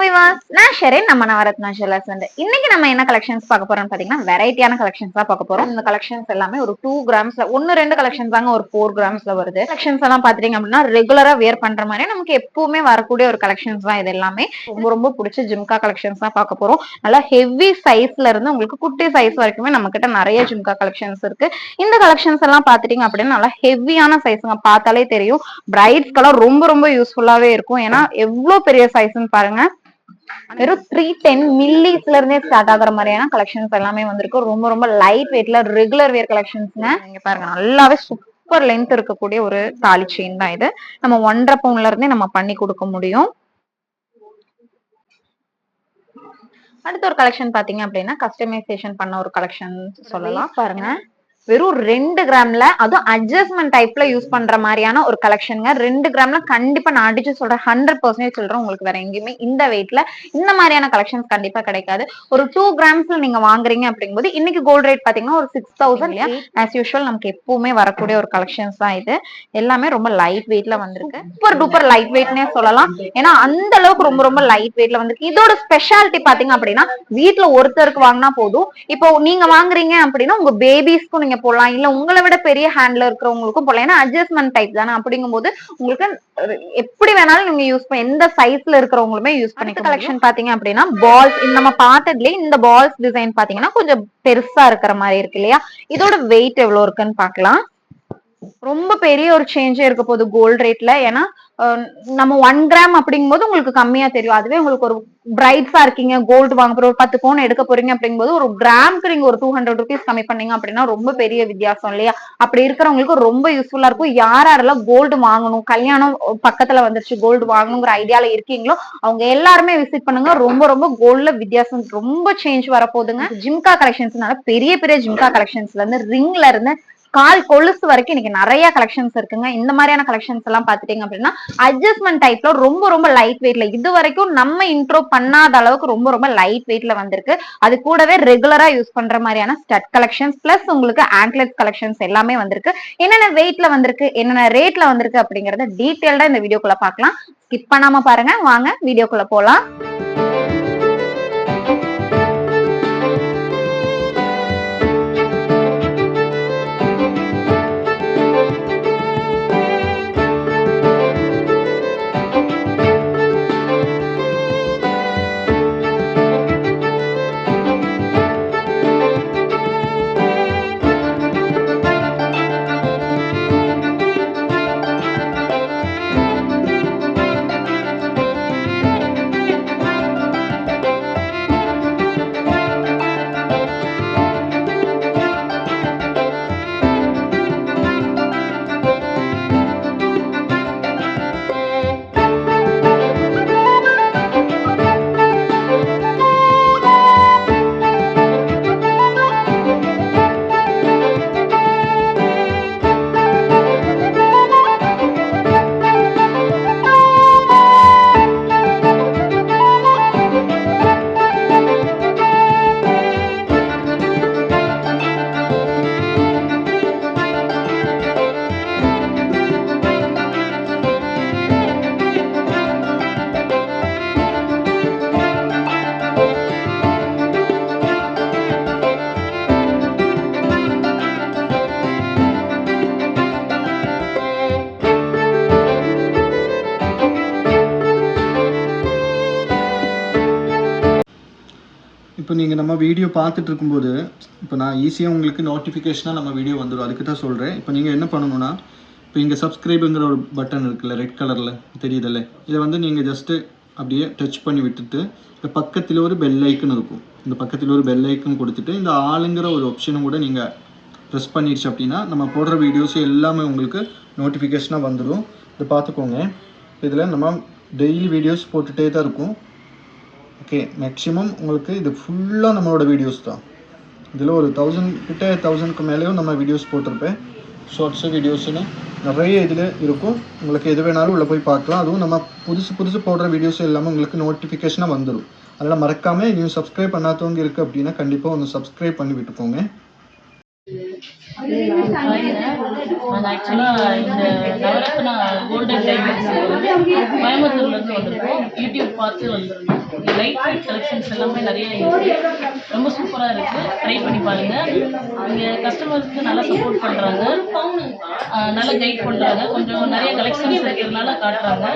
விவாஸ், நான் ஷெரின். நம்ம நவரத்னா ஜுவல்லர்ஸ் வந்து இன்னைக்கு நம்ம என்ன கலெக்ஷன்ஸ் பார்க்க போறோம்னு பாத்தீங்கன்னா வெரைட்டியான கலெக்ஷன்ஸ் தான் பார்க்க போறோம். இந்த கலெக்ஷன்ஸ் எல்லாமே ஒரு 2 கிராம்ஸ்ல 1-2 கலெக்ஷன்ஸ் தாங்க ஒரு 4 கிராம்ஸ்ல வருது. கலெக்ஷன்ஸ் எல்லாம் பாத்தீங்க அப்படின்னா ரெகுலரா வேர் பண்ற மாதிரி நமக்கு எப்பவுமே வரக்கூடிய ஒரு கலெக்ஷன்ஸ் தான். இது எல்லாமே ரொம்ப ரொம்ப பிடிச்ச ஜிம்கா கலெக்ஷன்ஸ் தான் பார்க்க போறோம். நல்லா ஹெவி சைஸ்ல இருந்து உங்களுக்கு குட்டி சைஸ் வரைக்குமே நம்ம கிட்ட நிறைய ஜிம்கா கலெக்ஷன்ஸ் இருக்கு. இந்த கலெக்ஷன்ஸ் எல்லாம் பாத்துட்டீங்க அப்படின்னா நல்லா ஹெவியான சைஸ்ங்க, பார்த்தாலே தெரியும். பிரைட்ஸ்க்கெல்லாம் ரொம்ப ரொம்ப யூஸ்ஃபுல்லாவே இருக்கும். ஏன்னா எவ்வளவு பெரிய சைஸ்ன்னு பாருங்க. வெறும் 310 மில்லிஸ்ல இருந்தே ஸ்டார்ட் ஆகுற மாதிரியான கலெக்ஷன்ஸ் எல்லாமே வந்திருக்கு. ரொம்ப ரொம்ப லைட் வெயிட்ல ரெகுலர் வேர் கலெக்ஷன்ஸ்ங்க. நீங்க பாருங்க நல்லாவே சூப்பர் லென்த் இருக்கக்கூடிய ஒரு தாலி செயின் தான் இது. நம்ம 1.5 பவுன்ல இருந்தே நம்ம பண்ணி கொடுக்க முடியும். அடுத்த ஒரு கலெக்ஷன் பாத்தீங்க அப்படின்னா கஸ்டமைசேஷன் பண்ண ஒரு கலெக்ஷன் சொல்லலாம். பாருங்க வெறும் 2 கிராம்ல, அதுவும் அட்ஜஸ்ட்மெண்ட் டைப்ல யூஸ் பண்ற மாதிரியான ஒரு கலெக்ஷனுங்க. 2 கிராம்ல கண்டிப்பா நான் அடிச்சு சொல்றேன், 100% சொல்றேன், உங்களுக்கு வேற எங்கேயுமே இந்த வெயிட்ல இந்த மாதிரியான கலெக்ஷன்ஸ் கண்டிப்பா கிடைக்காது. ஒரு 2 கிராம்ஸ்ல நீங்க வாங்குறீங்க அப்படிங்கும்போது இன்னைக்கு கோல்ட் ரேட் பாத்தீங்கன்னா ஒரு 6000 இல்லையா. ஆஸ் யூஷுவல் நமக்கு எப்பவுமே வரக்கூடிய ஒரு கலெக்ஷன்ஸ் தான் இது. எல்லாமே ரொம்ப லைட் வெயிட்ல வந்திருக்கு. சூப்பர் டூப்பர் லைட் வெயிட்னே சொல்லலாம். ஏன்னா அந்த அளவுக்கு ரொம்ப ரொம்ப லைட் வெயிட்ல வந்திருக்கு. இதோட ஸ்பெஷாலிட்டி பாத்தீங்க அப்படின்னா வீட்டுல ஒருத்தருக்கு வாங்கினா போதும். இப்போ நீங்க வாங்குறீங்க அப்படின்னா உங்க பேபிஸ்க்கும் நீங்க போடலாம், இல்ல உங்களை விட பெரிய ஹேண்ட்ல இருக்கிறவங்களுக்கும் போடலாம். ஏன்னா அட்ஜஸ்ட்மெண்ட் டைப் தானே. அப்படிங்கும் போது உங்களுக்கு எப்படி வேணாலும் நீங்க யூஸ் பண்ண, எந்த சைஸ்ல இருக்கிறவங்களுமே யூஸ் பண்ணிக்க. கலெக்ஷன் பாத்தீங்க அப்படின்னா பால்ஸ், நம்ம பார்த்ததுலயே இந்த பால்ஸ் டிசைன் பாத்தீங்கன்னா கொஞ்சம் பெருசா இருக்கிற மாதிரி இருக்கு இல்லையா. இதோட வெயிட் எவ்வளவு இருக்குன்னு பாக்கலாம். ரொம்ப பெரிய ஒரு சேஞ்சே இருக்க போகுது கோல்ட் ரேட்ல. ஏன்னா நம்ம 1 கிராம் அப்படிங்கும் போது உங்களுக்கு கம்மியா தெரியும். அதுவே உங்களுக்கு ஒரு பிரைட்ஸா இருக்கீங்க, கோல்டு வாங்க போற, ஒரு 10 பவுன் எடுக்க போறீங்க அப்படிங்கும்போது ஒரு கிராமுக்கு நீங்க ஒரு 200 rupees கம்மி பண்ணீங்க அப்படின்னா ரொம்ப பெரிய வித்தியாசம் இல்லையா. அப்படி இருக்கிறவங்களுக்கு ரொம்ப யூஸ்ஃபுல்லா இருக்கும். யாரெல்லாம் கோல்டு வாங்கணும், கல்யாணம் பக்கத்துல வந்துருச்சு, கோல்டு வாங்கணுங்கிற ஐடியால இருக்கீங்களோ அவங்க எல்லாருமே விசிட் பண்ணுங்க. ரொம்ப ரொம்ப கோல்ட்ல வித்தியாசம் ரொம்ப சேஞ்ச் வரப்போகுதுங்க. ஜிம்கா கலெக்ஷன்ஸ்னால பெரிய பெரிய ஜிம்கா கலெக்ஷன்ஸ்ல இருந்து ரிங்ல இருந்து கால் கொலுசு வரைக்கும் இன்னைக்கு நிறைய கலெக்ஷன்ஸ் இருக்குங்க. இந்த மாதிரியான கலெக்ஷன்ஸ் எல்லாம் பாத்துட்டீங்க அப்படின்னா அட்ஜஸ்ட்மெண்ட் டைப்ல ரொம்ப ரொம்ப லைட் வெயிட்ல, இது வரைக்கும் நம்ம இன்ட்ரோ பண்ணாத அளவுக்கு ரொம்ப ரொம்ப லைட் வெயிட்ல வந்திருக்கு. அது கூடவே ரெகுலரா யூஸ் பண்ற மாதிரியான ஸ்டட் கலெக்ஷன்ஸ் பிளஸ் உங்களுக்கு ஆங்க்லெட் கலெக்ஷன்ஸ் எல்லாமே வந்திருக்கு. என்னென்ன வெயிட்ல வந்திருக்கு, என்னென்ன ரேட்ல வந்திருக்கு அப்படிங்கறத டீடைல்டா இந்த வீடியோக்குள்ள பார்க்கலாம். ஸ்கிப் பண்ணாம பாருங்க. வாங்க வீடியோக்குள்ள போலாம். இப்போ நீங்கள் நம்ம வீடியோ பார்த்துட்டு இருக்கும்போது இப்போ நான் ஈஸியாக உங்களுக்கு நோட்டிஃபிகேஷனாக நம்ம வீடியோ வந்துடும். அதுக்கு தான் சொல்கிறேன். இப்போ நீங்கள் என்ன பண்ணணும்னா, இப்போ இங்கே சப்ஸ்கிரைபுங்கிற ஒரு பட்டன் இருக்குல்ல, ரெட் கலரில் தெரியுதில்ல, இதை வந்து நீங்கள் ஜஸ்ட்டு அப்படியே டச் பண்ணி விட்டுட்டு இந்த பக்கத்தில் ஒரு பெல் ஐக்கன் இருக்கும். இந்த பக்கத்தில் ஒரு பெல் ஐக்கன் கொடுத்துட்டு இந்த ஆளுங்கிற ஒரு ஆப்ஷனும் கூட நீங்கள் ப்ரெஸ் பண்ணிடுச்சு அப்படின்னா நம்ம போடுற வீடியோஸ் எல்லாமே உங்களுக்கு நோட்டிஃபிகேஷனாக வந்துடும். இதை பார்த்துக்கோங்க. இதில் நம்ம டெய்லி வீடியோஸ் போட்டுகிட்டே தான் இருக்கும். ஓகே, மேக்ஸிமம் உங்களுக்கு இது ஃபுல்லாக நம்மளோட வீடியோஸ் தான். இதில் ஒரு 1000க்கு மேலேயும் நம்ம வீடியோஸ் போட்டிருப்பேன். ஷார்ட்ஸு வீடியோஸுன்னு நிறைய இதில் இருக்கும். உங்களுக்கு எது வேணாலும் உள்ளே போய் பார்க்கலாம். அதுவும் நம்ம புதுசு போடுற வீடியோஸ் எல்லாமே உங்களுக்கு நோட்டிஃபிகேஷனாக வந்துடும். அதனால் மறக்காமல் நீங்கள் சப்ஸ்கிரைப் பண்ணாதவங்க இருக்குது அப்படின்னா கண்டிப்பாக ஒன்று சப்ஸ்கிரைப் பண்ணி விட்டுக்கோங்க. நாங்கள் ஆக்சுவலாக இந்த நவரத்னா கோல்டன் டைமண்ட்ஸ் கோயம்புத்தூர்ல இருந்து வந்திருக்கோம். யூடியூப் பார்த்து வந்திருந்தோம். லைட் வெயிட் கலெக்ஷன்ஸ் எல்லாமே நிறைய இருக்கு. ரொம்ப சூப்பராக இருக்கு. ட்ரை பண்ணி பாருங்க. இங்கே கஸ்டமர்ஸ்க்கு நல்லா சப்போர்ட் பண்றாங்க, நல்லா கைட் பண்றாங்க. கொஞ்சம் நிறைய கலெக்ஷன்ஸ் இருக்கிறதுனால காட்டுறாங்க.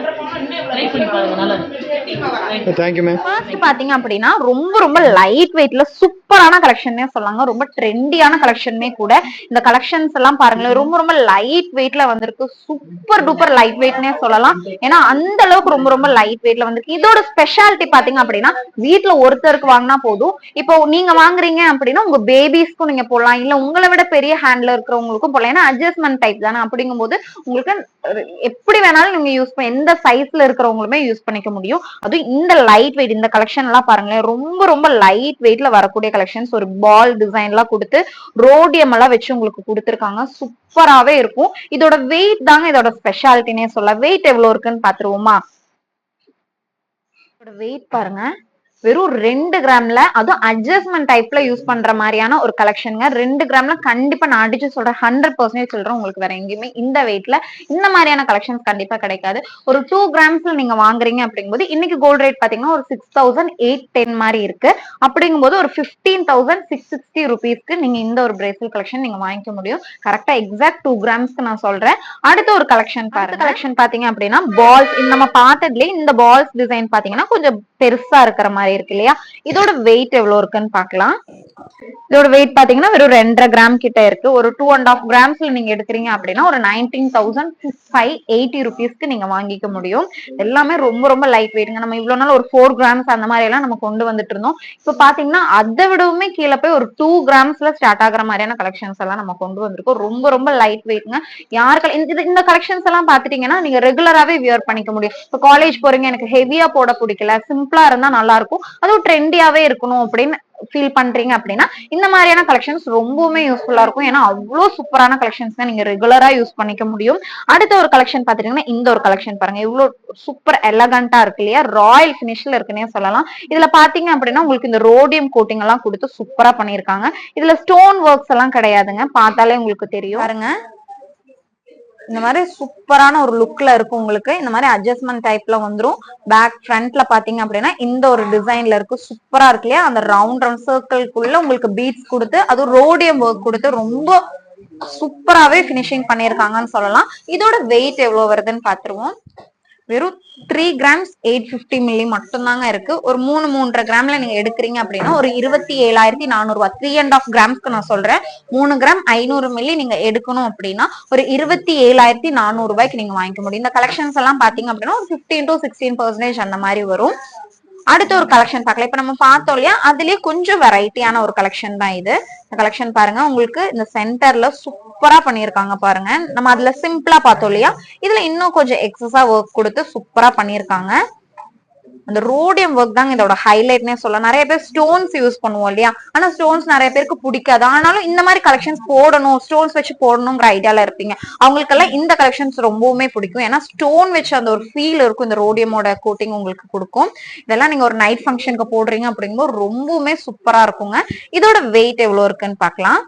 ட்ரை பண்ணி பாருங்க, நல்லா இருக்கு. Thank you ma'am. ஃபர்ஸ்ட் பாத்தீங்க அப்படின்னா ரொம்ப ரொம்ப லைட் வெயிட்ல சூப்பரான கலெக்ஷனே சொல்லாங்க. ரொம்ப ட்ரெண்டியான கலெக்ஷனுமே கூட. இந்த கலெக்ஷன்ஸ் எல்லாம் பாருங்களேன், ரொம்ப ரொம்ப லைட் வெயிட்ல வந்திருக்கு. சூப்பர் டூப்பர் லைட் வெயிட்னே சொல்லலாம். ஏன்னா அந்த அளவுக்கு ரொம்ப ரொம்ப லைட் வெயிட்ல வந்திருக்கு. இதோட ஸ்பெஷாலிட்டி பாத்தீங்க அப்படின்னா வீட்டுல ஒருத்தருக்கு வாங்கினா போதும். இப்போ நீங்க வாங்குறீங்க அப்படின்னா உங்க பேபிஸ்க்கும் நீங்க போடலாம், இல்ல உங்களை விட பெரிய ஹேண்ட்ல இருக்கிறவங்களுக்கும் போடலாம். ஏன்னா அட்ஜஸ்ட்மெண்ட் டைப் தானே. அப்படிங்கும் போது உங்களுக்கு எப்படி வேணாலும் நீங்க யூஸ் பண்ண, எந்த சைஸ்ல இருக்கிறவங்களுமே யூஸ் பண்ணிக்க முடியும். அதுவும் இந்த லைட் வெயிட் இந்த கலெக்ஷன் எல்லாம் பாருங்களேன், ரொம்ப ரொம்ப லைட் வெயிட்ல வரக்கூடிய கலெக்ஷன்ஸ். ஒரு பால் டிசைன் எல்லாம் கொடுத்து ரோடியம் எல்லாம் வச்சு உங்களுக்கு கொடுத்துருக்காங்க. சூப்பராவே இருக்கும். இதோட வெயிட் தாங்க இதோட ஸ்பெஷாலிட்டினே சொல்ல. வெயிட் எவ்வளவு இருக்குன்னு பாத்துருவோமா? இதோட வெயிட் பாருங்க, வெறும் 2 கிராம்ல, அதுவும் அட்ஜஸ்ட்மெண்ட் டைப்ல யூஸ் பண்ற மாதிரியான ஒரு கலெக்ஷனுங்க. 2 கிராம்ல கண்டிப்பா நான் அடிச்சு சொல்றேன், 100% சொல்றேன், உங்களுக்கு வேற எங்கேயுமே இந்த வெயிட்ல இந்த மாதிரியான கலெக்ஷன்ஸ் கண்டிப்பா கிடைக்காது. ஒரு 2 கிராம்ஸ்ல நீங்க வாங்குறீங்க அப்படிங்கும்போது இன்னைக்கு கோல்ட் ரேட் பாத்தீங்கன்னா ஒரு 6,810 மாதிரி இருக்கு. அப்படிங்கும்போது ஒரு 15,660 ருபீஸ்க்கு நீங்க இந்த ஒரு பிரேஸ்லெட் கலெக்ஷன் நீங்க வாங்கிக்க முடியும். கரெக்டா எக்ஸாக்ட் 2 கிராம்ஸ்க்கு நான் சொல்றேன். அடுத்த ஒரு கலெக்ஷன் பாருங்க. கலெக்ஷன் பாத்தீங்க அப்படின்னா பால்ஸ், நம்ம பார்த்ததுலயே இந்த பால்ஸ் டிசைன் பாத்தீங்கன்னா கொஞ்சம் பெருசா இருக்கிற மாதிரி இருக்கு இல்லையா? இதோட வெயிட் எவ்வளவு இருக்குன்னு பாக்கலாம். இதோட வெயிட் பாத்தீங்கன்னா வெறும் 2.5 கிராம் கிட்ட இருக்கு. ஒரு 2.5 கிராம்ஸ்ல நீங்க எடுக்கிறீங்க அப்படின்னா ஒரு 19,580 ருபீஸ்க்கு நீங்க வாங்கிக்க முடியும். எல்லாமே ரொம்ப ரொம்ப லைட் வெயிட்ங்க. நம்ம இவ்வளவு நாள் ஒரு 4 கிராம்ஸ் அந்த மாதிரி எல்லாம் நம்ம கொண்டு வந்துட்டு இருந்தோம். இப்ப பாத்தீங்கன்னா அதை விடவுமே கீழே போய் ஒரு 2 கிராம்ஸ்ல ஸ்டார்ட் ஆகுற மாதிரியான கலெக்ஷன்ஸ் எல்லாம் நம்ம கொண்டு வந்திருக்கோம். ரொம்ப ரொம்ப லைட் வெயிட்ங்க. யாருக்கு இந்த கலெக்ஷன்ஸ் எல்லாம் பாத்துட்டீங்கன்னா நீங்க ரெகுலராவே வியர் பண்ணிக்க முடியும். இப்ப காலேஜ் போறீங்க, எனக்கு ஹெவியா போட பிடிக்கல, சிம்பிளா இருந்தா நல்லா இருக்கும், அதுவும் ட்ரெண்டியாவே இருக்கணும் அப்படின்னு ஃபீல் பண்றீங்க அப்படின்னா இந்த மாதிரியான கலெக்ஷன்ஸ் ரொம்பவுமே யூஸ்ஃபுல்லா இருக்கும். ஏன்னா அவ்வளவு சூப்பரான கலெக்ஷன்ஸ் தான் நீங்க ரெகுலரா யூஸ் பண்ணிக்க முடியும். அடுத்த ஒரு கலெக்ஷன் பாத்துட்டீங்கன்னா இந்த ஒரு கலெக்ஷன் பாருங்க, இவ்வளவு சூப்பர் எலகண்டா இருக்கு இல்லையா? ராயல் பினிஷ்ல இருக்குன்னே சொல்லலாம். இதுல பாத்தீங்க அப்படின்னா உங்களுக்கு இந்த ரோடியம் கோட்டிங் எல்லாம் கொடுத்து சூப்பரா பண்ணிருக்காங்க. இதுல ஸ்டோன் ஒர்க்ஸ் எல்லாம் கிடையாதுங்க, பார்த்தாலே உங்களுக்கு தெரியும் பாருங்க. இந்த மாதிரி சூப்பரான ஒரு லுக்ல இருக்கும் உங்களுக்கு. இந்த மாதிரி அட்ஜஸ்ட்மெண்ட் டைப்ல வந்துரும். பேக் ஃப்ரண்ட்ல பாத்தீங்க அப்படின்னா இந்த ஒரு டிசைன்ல இருக்கு. சூப்பரா இருக்கு இல்லையா? அந்த ரவுண்ட் ரவுண்ட் சர்க்கிள்குள்ள உங்களுக்கு பீட்ஸ் கொடுத்து அதுவும் ரோடியம் ஒர்க் கொடுத்து ரொம்ப சூப்பராவே பினிஷிங் பண்ணிருக்காங்கன்னு சொல்லலாம். இதோட வெயிட் எவ்வளவு வருதுன்னு பாத்துருவோம். வெறும் 3 கிராம்ஸ் 850 மில்லி மட்டும் தாங்க இருக்கு. ஒரு 3-3.5 கிராம்ல நீங்க எடுக்கிறீங்க அப்படின்னா ஒரு 27,400 ரூபாய். 3.5 கிராம்ஸ்க்கு நான் சொல்றேன். 3 கிராம் 500 மில்லி நீங்க எடுக்கணும் அப்படின்னா ஒரு 27,400 ரூபாய்க்கு நீங்க வாங்கிக்க முடியும். இந்த கலெக்ஷன்ஸ் எல்லாம் பாத்தீங்க அப்படின்னா ஒரு 15 to 16% அந்த மாதிரி வரும். அடுத்த ஒரு கலெக்ஷன் பார்க்கலாம். இப்ப நம்ம பார்த்தோம் இல்லையா, அதுலயே கொஞ்சம் வெரைட்டியான ஒரு கலெக்ஷன் தான் இது. இந்த கலெக்ஷன் பாருங்க, உங்களுக்கு இந்த சென்டர்ல சூப்பரா பண்ணிருக்காங்க பாருங்க. நம்ம அதுல சிம்பிளா பார்த்தோம் இல்லையா, இதுல இன்னும் கொஞ்சம் எக்ஸஸா ஒர்க் கொடுத்து சூப்பரா பண்ணிருக்காங்க. அந்த ரோடியம் ஒர்க் தாங்க இதோட ஹைலைட்னே சொல்லலாம். நிறைய பேர் ஸ்டோன்ஸ் யூஸ் பண்ணுவோம் இல்லையா, ஆனா ஸ்டோன்ஸ் நிறைய பேருக்கு பிடிக்காது. ஆனாலும் இந்த மாதிரி கலெக்ஷன்ஸ் போடணும், ஸ்டோன்ஸ் வச்சு போடணுங்கிற ஐடியால இருப்பீங்க. அவங்களுக்கெல்லாம் இந்த கலெக்ஷன்ஸ் ரொம்பவுமே பிடிக்கும். ஏன்னா ஸ்டோன் வச்சு அந்த ஒரு ஃபீல் இருக்கும், இந்த ரோடியமோட கோட்டிங் உங்களுக்கு கொடுக்கும். இதெல்லாம் நீங்க ஒரு நைட் ஃபங்க்ஷனுக்கு போடுறீங்க அப்படிங்கும்போது ரொம்பவுமே சூப்பரா இருக்குங்க. இதோட வெயிட் எவ்வளவு இருக்குன்னு பாக்கலாம்.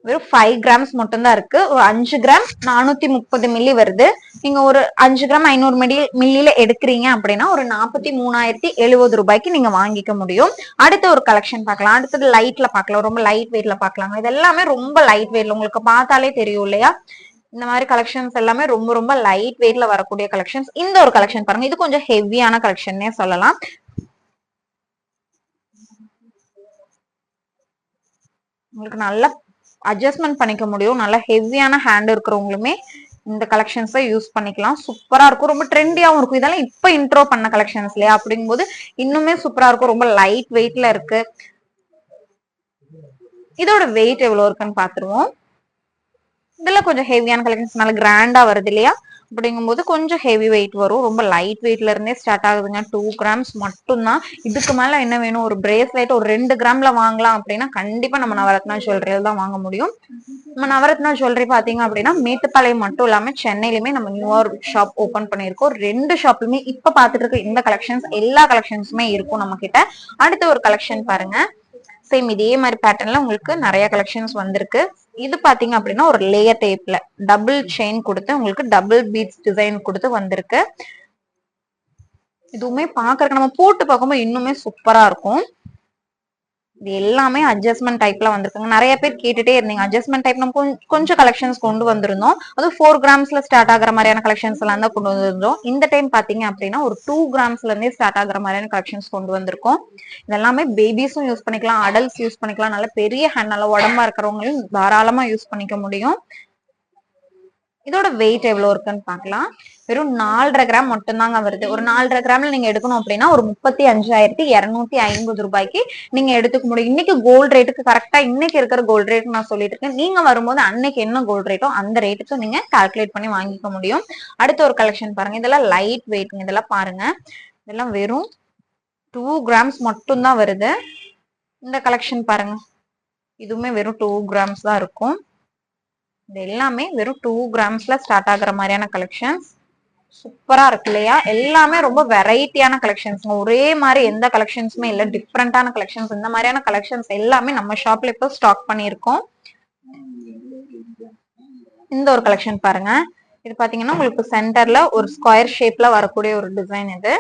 வெறும் 5 கிராம்ஸ் மட்டும் தான் இருக்கு. ஒரு 5 கிராம் 430 மில்லி வருது. நீங்க ஒரு 5 கிராம் 500 மில்லியில எடுக்கிறீங்க அப்படின்னா ஒரு 43,070 ரூபாய்க்கு நீங்க வாங்கிக்க முடியும். அடுத்த ஒரு கலெக்ஷன் பார்க்கலாம். அடுத்தது லைட்ல பார்க்கலாம், ரொம்ப லைட் வெயிட்ல பார்க்கலாம். இது எல்லாமே ரொம்ப லைட் வெயிட்ல உங்களுக்கு பார்த்தாலே தெரியும் இல்லையா? இந்த மாதிரி கலெக்ஷன்ஸ் எல்லாமே ரொம்ப ரொம்ப லைட் வெயிட்ல வரக்கூடிய கலெக்ஷன்ஸ். இந்த ஒரு கலெக்ஷன் பாருங்க, இது கொஞ்சம் ஹெவியான கலெக்ஷன்னே சொல்லலாம். உங்களுக்கு நல்லா அட்ஜஸ்ட்மெண்ட் பண்ணிக்க முடியும். நல்லா ஹெவியான ஹேண்ட் இருக்கிறவங்களுமே இந்த கலெக்ஷன்ஸை யூஸ் பண்ணிக்கலாம். சூப்பரா இருக்கும், ரொம்ப ட்ரெண்டியாவும் இருக்கும். இதெல்லாம் இப்ப இன்ட்ரோ பண்ண கலெக்ஷன்ஸ் இல்லையா, அப்படிங்கும்போது இன்னுமே சூப்பரா இருக்கும். ரொம்ப லைட் வெயிட்ல இருக்கு. இதோட வெயிட் எவ்வளவு இருக்குன்னு பாத்துருவோம். இதுல கொஞ்சம் ஹெவியான கலெக்ஷன்ஸ் நல்ல கிராண்டா வருது இல்லையா, அப்படிங்கும்போது கொஞ்சம் ஹெவி வெயிட் வரும். ரொம்ப லைட் வெயிட்ல இருந்தே ஸ்டார்ட் ஆகுதுங்க. 2 கிராம்ஸ் மட்டும்தான். இதுக்கு மேல என்ன வேணும்? ஒரு பிரேஸ்லெட் ஒரு 2 கிராம்ல வாங்கலாம் அப்படின்னா கண்டிப்பா நம்ம நவரத்னா ஜுவல்லரியில தான் வாங்க முடியும். நம்ம நவரத்னா ஜுவல்லரி பாத்தீங்க அப்படின்னா மேட்டுப்பாளையம் மட்டும் இல்லாம சென்னையிலுமே நம்ம நியூவா ஒரு ஷாப் ஓபன் பண்ணிருக்கோம். 2 ஷாப்லுமே இப்ப பாத்துட்டு இருக்க இந்த கலெக்ஷன்ஸ் எல்லா கலெக்ஷன்ஸுமே இருக்கும் நம்ம கிட்ட. அடுத்த ஒரு கலெக்ஷன் பாருங்க. சேம் இதே மாதிரி பேட்டர்ன்ல உங்களுக்கு நிறைய கலெக்ஷன்ஸ் வந்திருக்கு. இது பாத்தீங்க அப்படின்னா ஒரு லேயர் டைப்ல டபுள் செயின் கொடுத்து உங்களுக்கு டபுள் பீட்ஸ் டிசைன் கொடுத்து வந்திருக்கு. இதுவுமே பாக்குறதுக்கு நம்ம போட்டு பார்க்கும்போது இன்னுமே சூப்பரா இருக்கும். இது எல்லாமே அட்ஜஸ்ட்மெண்ட் டைப்ல வந்திருக்குங்க. நிறைய பேர் கேட்டுட்டே இருந்தீங்க அட்ஜஸ்ட்மெண்ட் டைப். நம்ம கொஞ்சம் கலெக்ஷன்ஸ் கொண்டு வந்திருந்தோம். அது 4 கிராம்ஸ்ல ஸ்டார்ட் ஆகிற மாதிரியான கலெக்ஷன்ஸ் எல்லாம் தான் கொண்டு வந்திருந்தோம். இந்த டைம் பாத்தீங்க அப்படின்னா ஒரு 2 கிராம்ஸ்ல இருந்தே ஸ்டார்ட் ஆகிற மாதிரியான கலெக்ஷன்ஸ் கொண்டு வந்திருக்கோம். இதெல்லாமே பேபிஸும் யூஸ் பண்ணிக்கலாம், அடல்ட்ஸ் யூஸ் பண்ணிக்கலாம். நல்ல பெரிய ஹேண்ட், நல்ல உடம்பா இருக்கிறவங்களும் தாராளமா யூஸ் பண்ணிக்க முடியும். இதோட வெயிட் எவ்வளவு இருக்குன்னு பாக்கலாம். வெறும் 4.5 கிராம் மட்டும்தாங்க வருது. ஒரு 4.5 கிராம்ல நீங்க எடுக்கணும் அப்படின்னா ஒரு 35,250 ரூபாய்க்கு நீங்க எடுத்துக்க முடியும். இன்னைக்கு கோல்டு ரேட்டுக்கு கரெக்டா இன்னைக்கு இருக்கிற கோல்டு ரேட் நான் சொல்லிட்டு இருக்கேன். நீங்க வரும்போது அன்னைக்கு என்ன கோல்டு ரேட்டோ அந்த ரேட்டுக்கு நீங்க கால்குலேட் பண்ணி வாங்கிக்க முடியும். அடுத்த ஒரு கலெக்ஷன் பாருங்க. இதெல்லாம் லைட் வெயிட். இதெல்லாம் பாருங்க, இதெல்லாம் வெறும் 2 கிராம்ஸ் மட்டும் தான் வருது. இந்த கலெக்ஷன் பாருங்க, இதுவுமே வெறும் 2 கிராம்ஸ் தான் இருக்கும். இது எல்லாமே வெறும் 2 கிராம்ஸ்ல ஸ்டார்ட் ஆகுற மாதிரியான கலெக்ஷன்ஸ். சூப்பரா இருக்கு இல்லையா? எல்லாமே ரொம்ப வெரைட்டியான கலெக்ஷன்ஸ். ஒரே மாதிரி எந்த கலெக்ஷன்ஸுமே இல்ல, டிஃப்ரெண்டான கலெக்ஷன்ஸ். இந்த மாதிரியான கலெக்ஷன்ஸ் எல்லாமே நம்ம ஷாப்ல இப்போ ஸ்டாக் பண்ணியிருக்கோம். இந்த ஒரு கலெக்ஷன் பாருங்க. இது பாத்தீங்கன்னா உங்களுக்கு சென்டர்ல ஒரு ஸ்கொயர் ஷேப்ல வரக்கூடிய ஒரு டிசைன். இது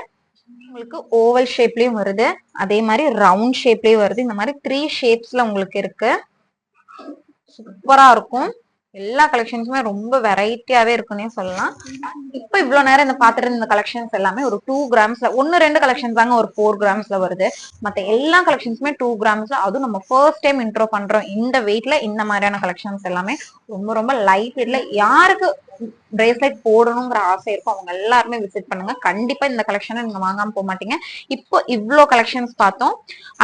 உங்களுக்கு ஓவல் ஷேப்லயும் வருது, அதே மாதிரி ரவுண்ட் ஷேப்லயும் வருது. இந்த மாதிரி 3 ஷேப்ஸ்ல உங்களுக்கு இருக்கு. சூப்பரா இருக்கும். எல்லா கலெக்ஷன்ஸுமே ரொம்ப வெரைட்டியாவே இருக்குன்னே சொல்லலாம். இப்ப இவ்வளவு நேரம் இந்த பாத்துட்டு இந்த கலெக்ஷன்ஸ் எல்லாமே ஒரு 2 கிராம்ஸ்ல 1-2 கலெக்ஷன்ஸ் தாங்க ஒரு 4 கிராம்ஸ்ல வருது. மத்த எல்லா கலெக்ஷன்ஸுமே 2 கிராம்ஸ்ல. அதுவும் நம்ம ஃபர்ஸ்ட் டைம் இன்ட்ரோ பண்றோம் இந்த வெயிட்ல. இந்த மாதிரியான கலெக்ஷன்ஸ் எல்லாமே ரொம்ப ரொம்ப லைட் வெயிட்ல. யாருக்கு பிரேஸ்லெட் போடணுங்கிற ஆசை இருக்கும் அவங்க எல்லாருமே விசிட் பண்ணுங்க. கண்டிப்பா இந்த கலெக்ஷனை நீங்க வாங்காம போக மாட்டீங்க. இப்போ இவ்வளோ கலெக்ஷன்ஸ் பார்த்தோம்.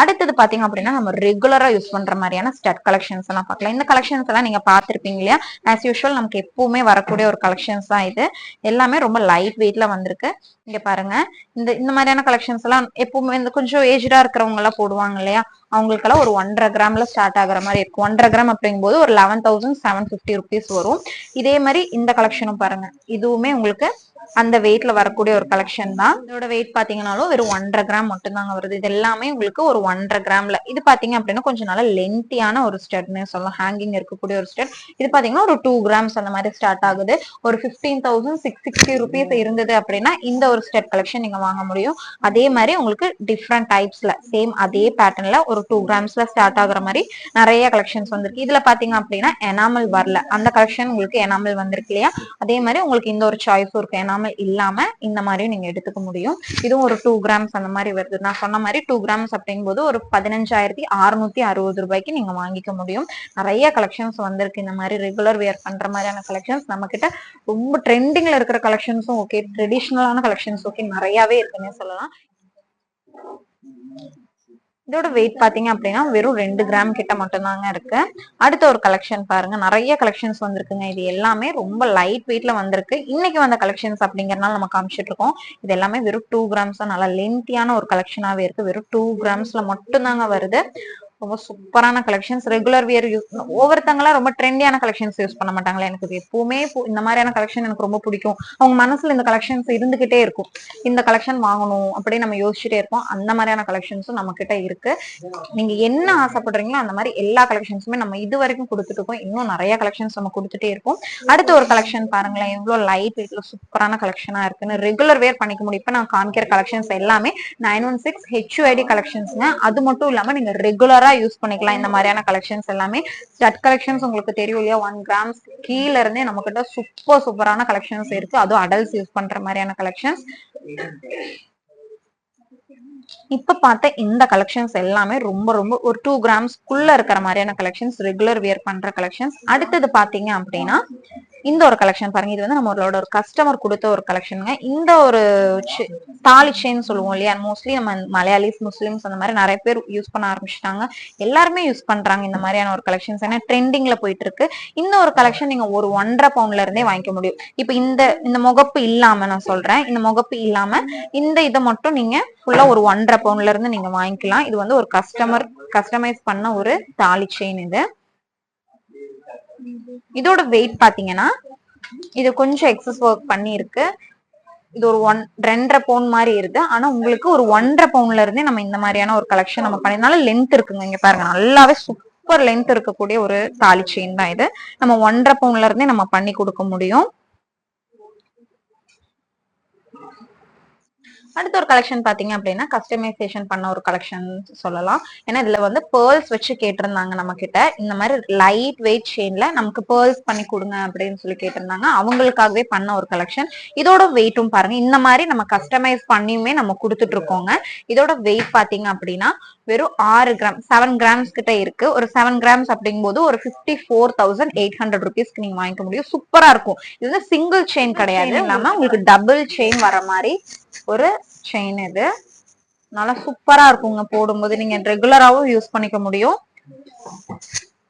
அடுத்தது பாத்தீங்க அப்படின்னா நம்ம ரெகுலரா யூஸ் பண்ற மாதிரியான ஸ்டட் கலெக்ஷன்ஸ் எல்லாம் பார்க்கலாம். இந்த கலெக்ஷன்ஸ் எல்லாம் நீங்க பாத்திருப்பீங்க இல்லையா? ஆஸ் யூஷுவல் நமக்கு எப்பவுமே வரக்கூடிய ஒரு கலெக்ஷன்ஸ் தான் இது. எல்லாமே ரொம்ப லைட் வெயிட்ல வந்திருக்கு. இங்க பாருங்க, இந்த மாதிரியான கலெக்ஷன்ஸ் எல்லாம் எப்பவுமே இந்த கொஞ்சம் ஏஜ்டா இருக்கிறவங்க எல்லாம் போடுவாங்க இல்லையா, அவங்களுக்கெல்லாம் ஒரு 1.5 கிராம்ல ஸ்டார்ட் ஆகுற மாதிரி இருக்கும். 1.5 கிராம் அப்படிங்கும் போது ஒரு 11,750 rupees வரும். இதே மாதிரி இந்த கலெக்ஷனும் பாருங்க, இதுவுமே உங்களுக்கு அந்த வெயிட்ல வரக்கூடிய ஒரு கலெக்ஷன் தான். இதோட வெயிட் பாத்தீங்கன்னாலும் வெறும் 1.5 கிராம் மட்டும் தாங்க வருது. இது எல்லாமே உங்களுக்கு ஒரு 1.5 கிராம்ல. இது பாத்தீங்க அப்படின்னா கொஞ்சம் நல்ல லென்த்தியான ஒரு ஸ்டட்னே சொல்லலாம், ஹேங்கிங் இருக்கக்கூடிய ஒரு ஸ்டட். இது பாத்தீங்கன்னா ஒரு 2 கிராம்ஸ் அந்த மாதிரி ஸ்டார்ட் ஆகுது. ஒரு 15,660 rupees இருந்தது அப்படின்னா இந்த ஒரு ஸ்டட் கலெக்ஷன் நீங்க வாங்க முடியும். அதே மாதிரி உங்களுக்கு டிஃப்ரெண்ட் டைப்ஸ்ல சேம் அதே பேட்டர்ன்ல ஒரு 2 கிராம்ஸ்ல ஸ்டார்ட் ஆகுற மாதிரி நிறைய கலெக்ஷன்ஸ் வந்திருக்கு. இதுல பாத்தீங்க அப்படின்னா எனாமல் வரல, அந்த கலெக்ஷன் உங்களுக்கு எனாமல் வந்திருக்கு இல்லையா? அதே மாதிரி உங்களுக்கு இந்த ஒரு சாய்ஸும் இருக்கு, எனாமல் இல்லாம இந்த மாதிரி நீங்க எடுத்துக்க முடியும். இதுவும் ஒரு 2 கிராம்ஸ் அந்த மாதிரி வருது. நான் சொன்ன மாதிரி 2 கிராம்ஸ் அப்படிங்கும்போது ஒரு 15,660 ரூபாய்க்கு நீங்க வாங்கிக்க முடியும். நிறைய கலெக்ஷன்ஸ் வந்திருக்கு. இந்த மாதிரி ரெகுலர் வியர் பண்ற மாதிரியான கலெக்ஷன்ஸ் நம்ம கிட்ட ரொம்ப ட்ரெண்டிங்ல இருக்கிற கலெக்ஷன்ஸும் ஓகே, ட்ரெடிஷ்னலான கலெக்ஷன்ஸ் ஓகே, நிறையவே இருக்குன்னு சொல்லலாம். இதோட வெயிட் பாத்தீங்க அப்படின்னா வெறும் 2 கிராம் கிட்ட மட்டும் தாங்க இருக்கு. அடுத்த ஒரு கலெக்ஷன் பாருங்க, நிறைய கலெக்ஷன்ஸ் வந்திருக்குங்க. இது எல்லாமே ரொம்ப லைட் வெயிட்ல வந்திருக்கு. இன்னைக்கு வந்த கலெக்ஷன்ஸ் அப்படிங்கறதுனால நம்ம காமிச்சிட்டு இருக்கோம். இது எல்லாமே வெறும் 2 கிராம்ஸ் தான். நல்லா லென்த்தியான ஒரு கலெக்ஷனாவே இருக்கு. வெறும் 2 கிராம்ஸ்ல மட்டும் தாங்க வருது. ரொம்ப சூப்பரான கலெக்ஷன்ஸ். ரெகுலர் வியர் யூஸ் ஒவ்வொருத்தங்களாம் ரொம்ப ட்ரெண்டியான கலெக்ஷன்ஸ் யூஸ் பண்ண மாட்டாங்களா, எனக்கு எப்பவுமே இந்த மாதிரியான கலெக்ஷன் எனக்கு ரொம்ப பிடிக்கும். அவங்க மனசுல இந்த கலெக்ஷன்ஸ் இருந்துகிட்டே இருக்கும், இந்த கலெக்ஷன் வாங்கணும் அப்படின்னு நம்ம யோசிச்சுட்டே இருப்போம். அந்த மாதிரியான கலெக்ஷன்ஸும் நம்ம கிட்ட இருக்கு. நீங்க என்ன ஆசைப்படுறீங்களோ அந்த மாதிரி எல்லா கலெக்ஷன்ஸுமே நம்ம இது வரைக்கும் கொடுத்துட்டு இருக்கோம். இன்னும் நிறைய கலெக்ஷன்ஸ் நம்ம கொடுத்துட்டே இருக்கோம். அடுத்த ஒரு கலெக்ஷன் பாருங்களேன், எவ்வளவு லைட் வெயிட்ல சூப்பரான கலெக்ஷனா இருக்குன்னு. ரெகுலர் வேர் பண்ணிக்க முடியும். இப்ப நான் காமிக்கிற கலெக்ஷன்ஸ் எல்லாமே 916 HUID கலெக்ஷன்ஸ்ங்க. அது மட்டும் இல்லாம நீங்க ரெகுலரா யூஸ் பண்ணிக்கலாம். இந்த மாதிரியான கலெக்ஷன்ஸ் எல்லாமே ஸ்டட் கலெக்ஷன்ஸ் உங்களுக்கு தெரியும் இல்லையா? 1 கிராம்ஸ் கீழ இருந்தே நம்ம கிட்ட சூப்பரான கலெக்ஷன்ஸ் இருக்கு. அதுவும் அடல்ட்ஸ் யூஸ் பண்ற மாதிரியான கலெக்ஷன்ஸ். இப்ப பார்த்த இந்த கலெக்ஷன்ஸ் எல்லாமே ரொம்ப ரொம்ப ஒரு 2 கிராம்ஸ்க்குள்ள இருக்கிற மாதிரியான கலெக்ஷன்ஸ், ரெகுலர் வியர் பண்ற கலெக்ஷன்ஸ். அடுத்தது பாத்தீங்க அப்படின்னா இந்த ஒரு கலெக்ஷன் பாருங்க, இது வந்து நம்மளோட ஒரு கஸ்டமர் கொடுத்த ஒரு கலெக்ஷனுங்க. இந்த ஒரு தாலி செயின் சொல்லுவோம் இல்லையா, மோஸ்ட்லி நம்ம மலையாளிஸ் முஸ்லிம்ஸ் அந்த மாதிரி நிறைய பேர் யூஸ் பண்ண ஆரம்பிச்சிட்டாங்க. எல்லாருமே யூஸ் பண்றாங்க இந்த மாதிரியான ஒரு கலெக்ஷன்ஸ், ஏன்னா ட்ரெண்டிங்ல போயிட்டு இருக்கு. இந்த ஒரு கலெக்ஷன் நீங்க ஒரு 1.5 பவுண்ட்ல இருந்தே வாங்கிக்க முடியும். இப்ப இந்த முகப்பு இல்லாம நான் சொல்றேன், இந்த முகப்பு இல்லாம இந்த இதை மட்டும் நீங்க ஃபுல்லா ஒரு 1.5 பவுண்ட்ல இருந்து நீங்க வாங்கிக்கலாம். இது வந்து ஒரு கஸ்டமைஸ் பண்ண ஒரு தாலி செயின். இதோட வெயிட் பாத்தீங்கன்னா இது கொஞ்சம் எக்ஸஸ் ஒர்க் பண்ணி இருக்கு. இது ஒரு 2.5 பவுண்ட் மாதிரி இருக்கு. ஆனா உங்களுக்கு ஒரு 1.5 பவுண்ட்ல இருந்தே நம்ம இந்த மாதிரியான ஒரு கலெக்ஷன் நம்ம பண்ணினால லென்த் இருக்குங்க. இங்க பாருங்க, நல்லாவே சூப்பர் லென்த் இருக்கக்கூடிய ஒரு தாலி செயின் தான் இது. நம்ம 1.5 பவுண்ட்ல இருந்தே நம்ம பண்ணி கொடுக்க முடியும். அடுத்த ஒரு கலெக்ஷன் பாத்தீங்க அப்படின்னா கஸ்டமைசேஷன் பண்ண ஒரு கலெக்ஷன் சொல்லலாம். ஏன்னா இதுல வந்து பேர்ல்ஸ் வச்சு கேட்டிருந்தாங்க நம்ம கிட்ட. இந்த மாதிரி லைட் வெயிட் செயின்ல நமக்கு பேர்ல்ஸ் பண்ணி கொடுங்க அப்படின்னு சொல்லி கேட்டிருந்தாங்க. அவங்களுக்காகவே பண்ண ஒரு கலெக்ஷன். இதோட வெயிட்டும் பாருங்க, இந்த மாதிரி நம்ம கஸ்டமைஸ் பண்ணியுமே நம்ம கொடுத்துட்டு இருக்கோங்க. இதோட வெயிட் பாத்தீங்க அப்படின்னா வெறும் 6 கிராம் 7 கிராம்ஸ் கிட்ட இருக்கு. ஒரு 7 கிராம்ஸ் அப்படிங்கும் போது ஒரு 54,800 ருபீஸ்க்கு நீங்க வாங்கிக்க முடியும். சூப்பரா இருக்கும். இது வந்து சிங்கிள் செயின் கிடையாது, இல்லாம உங்களுக்கு டபுள் செயின் வர மாதிரி ஒரு செயின். இது நல்லா சூப்பரா இருக்குங்க. போடும்போது நீங்க ரெகுலராவும் யூஸ் பண்ணிக்க முடியும்.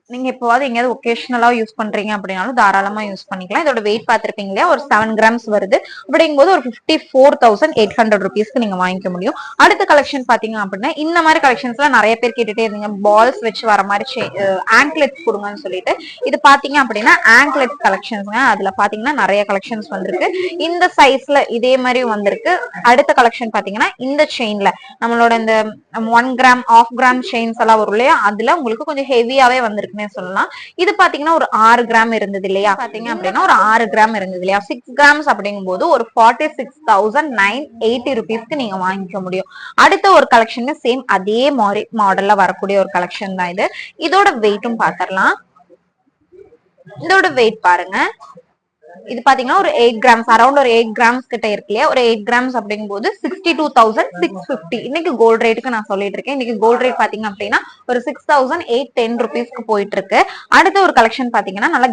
நீங்க இப்போவாது எங்கேயாவது ஒகேஷனலா யூஸ் பண்றீங்க அப்படின்னாலும் தாராளமா யூஸ் பண்ணிக்கலாம். இதோட வெயிட் பாத்திருப்பீங்க இல்லையா, ஒரு 7 கிராம்ஸ் வருது. அப்படிங்கும்போது ஒரு 54,800 ருபீஸ்க்கு நீங்க வாங்கிக்க முடியும். அடுத்த கலெக்ஷன் பாத்தீங்க அப்படின்னா இந்த மாதிரி கலெக்ஷன்ஸ் எல்லாம் நிறைய பேர் கேட்டுட்டே இருந்தீங்க, பால்ஸ் வச்சு வர மாதிரி ஆங்க்லெட்ஸ் கொடுங்கன்னு சொல்லிட்டு. இது பாத்தீங்க அப்படின்னா ஆங்க்லெட் கலெக்ஷன்ஸ்ங்க. அதுல பாத்தீங்கன்னா நிறைய கலெக்ஷன்ஸ் வந்திருக்கு. இந்த சைஸ்ல இதே மாதிரி வந்திருக்கு. அடுத்த கலெக்ஷன் பாத்தீங்கன்னா இந்த செயின்ல நம்மளோட இந்த 1 கிராம் 1/2 கிராம் செயின்ஸ் எல்லாம் வரும் இல்லையா, அதுல உங்களுக்கு கொஞ்சம் ஹெவியாவே வந்திருக்கு சொல்லலாம். இது பாத்தீங்கன்னா ஒரு 6 கிராம் இருந்தது இல்லையா, பாத்தீங்க அப்படின்னா ஒரு 6 கிராம் இருந்தது இல்லையா, 6 கிராம்ஸ் அப்படிங்கும் போது ஒரு 46,980 ருபீஸ்க்கு நீங்க வாங்கிக்க முடியும். அடுத்த ஒரு கலெக்ஷன் சேம் அதே மாதிரி மாடல்ல வரக்கூடிய ஒரு கலெக்ஷன் தான் இது. இதோட வெயிட்டும் பாத்திரலாம். இதோட வெயிட் பாருங்க, இது பாத்தீங்கன்னா ஒரு 8 கிராம்ஸ், அரௌண்ட் ஒரு 8 கிராம்ஸ் கிட்ட இருக்கு இல்லையா. ஒரு 8 கிராம்ஸ் அப்படிங்கும் போது 62,650. இன்னைக்கு கோல்ட் ரேட்டுக்கு நான் சொல்லிட்டு இருக்கேன். இன்னைக்கு கோல்ட் ரேட் பாத்தீங்க அப்படின்னா ஒரு 6,810 ருபீஸ்க்கு போயிட்டு இருக்கு. அடுத்த ஒரு கலெக்ஷன் பாத்தீங்கன்னா நல்லா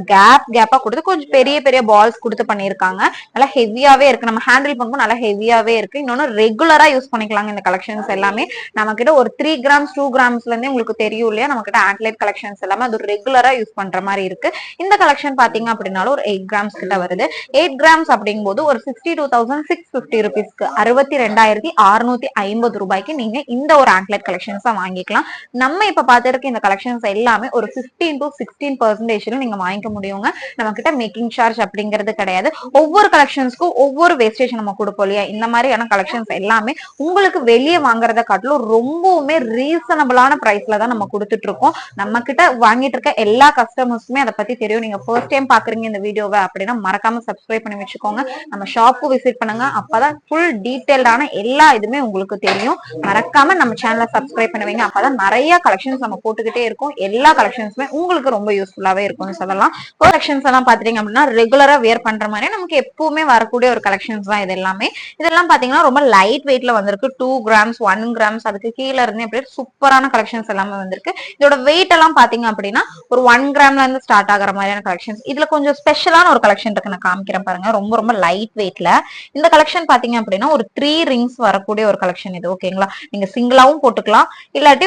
கேப்பா கொடுத்து கொஞ்சம் பெரிய பெரிய பால்ஸ் கொடுத்து பண்ணிருக்காங்க. நல்லா ஹெவியாவே இருக்கு. நம்ம ஹேண்டில் பண்ணும்போது நல்லா ஹெவியாவே இருக்கு. இன்னொன்னு ரெகுலரா யூஸ் பண்ணிக்கலாங்க. இந்த கலெக்ஷன்ஸ் எல்லாமே நம்ம கிட்ட ஒரு 3 கிராம்ஸ் 2 கிராம்ஸ்ல இருந்தே உங்களுக்கு தெரியும் இல்லையா, நம்ம கிட்ட ஆங்க்லெட் கலெக்ஷன்ஸ் எல்லாமே அது ரெகுலரா யூஸ் பண்ற மாதிரி இருக்கு. இந்த கலெக்ஷன் பாத்தீங்க அப்படின்னாலும் ஒரு 8 கிராம்ஸ் கிட்ட வருது. 8 கிராம்ஸ் அப்படிங்கும்போது ஒரு 62,650 ருபீஸ்க்கு 62,650 ரூபாய்க்கு நீங்க இந்த ஒரு ஆங்க்லெட் கலெக்ஷன்ஸ் வாங்கிக்கலாம். நம்ம இப்ப பார்த்திருக்க இந்த கலெக்ஷன்ஸ் எல்லாமே ஒரு 15 to 16% நீங்க வாங்கிக்க முடியுங்க. நம்ம கிட்ட மேக்கிங் சார்ஜ் அப்படிங்கிறது கிடையாது. ஒவ்வொரு கலெக்ஷன்ஸ்க்கும் ஒவ்வொரு வேஸ்டேஜ் நம்ம கொடுப்போம் இல்லையா, இந்த மாதிரியான கலெக்ஷன்ஸ் எல்லாமே உங்களுக்கு வெளியே வாங்குறத காட்டிலும் ரொம்பவுமே ரீசனபிளான பிரைஸ்ல தான் நம்ம கொடுத்துட்டு இருக்கோம். நம்ம கிட்ட வாங்கிட்டு இருக்க எல்லா கஸ்டமர்ஸ்க்குமே அதை பத்தி தெரியும். நீங்க ஃபர்ஸ்ட் டைம் பாக்குறீங்க இந்த வீடியோவை அப்படின்னா மறக்காம சப்ஸ்கிரைப் பண்ணி வச்சுக்கோங்க. நம்ம ஷாப்பு விசிட் பண்ணுங்க. அப்பதான் ஃபுல் டீடைல்டான எல்லா இதுமே உங்களுக்கு தெரியும். மறக்காம நம்ம சேனலை சப்ஸ்கிரைப் பண்ணுவீங்க. அப்பதான் நிறைய கலெக்ஷன்ஸ் நம்ம போட்டுக்கிட்டே இருக்கோம். எல்லா கலெக்ஷன்ஸுமே உங்களுக்கு ரொம்ப யூஸ்ஃபுல்லாவே இருக்கும்னு சொல்லலாம். கலெக்ஷன்ஸ் எல்லாம் பாத்தீங்க அப்படின்னா ரெகுலரா வேர் பண்ற மாதிரி நமக்கு எப்பவுமே வரக்கூடிய ஒரு கலெக்ஷன்ஸ் தான் இது எல்லாமே. இதெல்லாம் பாத்தீங்கன்னா ரொம்ப லைட் வெயிட்ல வந்திருக்கு. 2 கிராம்ஸ் 1 கிராம்ஸ் அதுக்கு கீழே இருந்து அப்படியே சூப்பரான கலெக்ஷன்ஸ் எல்லாமே வந்திருக்கு. இதோட வெயிட் எல்லாம் பாத்தீங்க அப்படின்னா ஒரு 1 கிராம்ல இருந்து ஸ்டார்ட் ஆகிற மாதிரியான கலெக்ஷன்ஸ். இதுல கொஞ்சம் ஸ்பெஷலான ஒரு கலெக்ஷன் இருக்கு, நான் காமிக்கிறேன் பாருங்க. ரொம்ப ரொம்ப லைட் வெயிட்ல இந்த கலெக்ஷன் பாத்தீங்க அப்படின்னா ஒரு 3 ரிங்ஸ் வரக்கூடிய ஒரு கலெக்ஷன் இது. ஓகேங்களா, நீங்க சிங்கிளாவும் போட்டுக்கலாம், இல்லாட்டி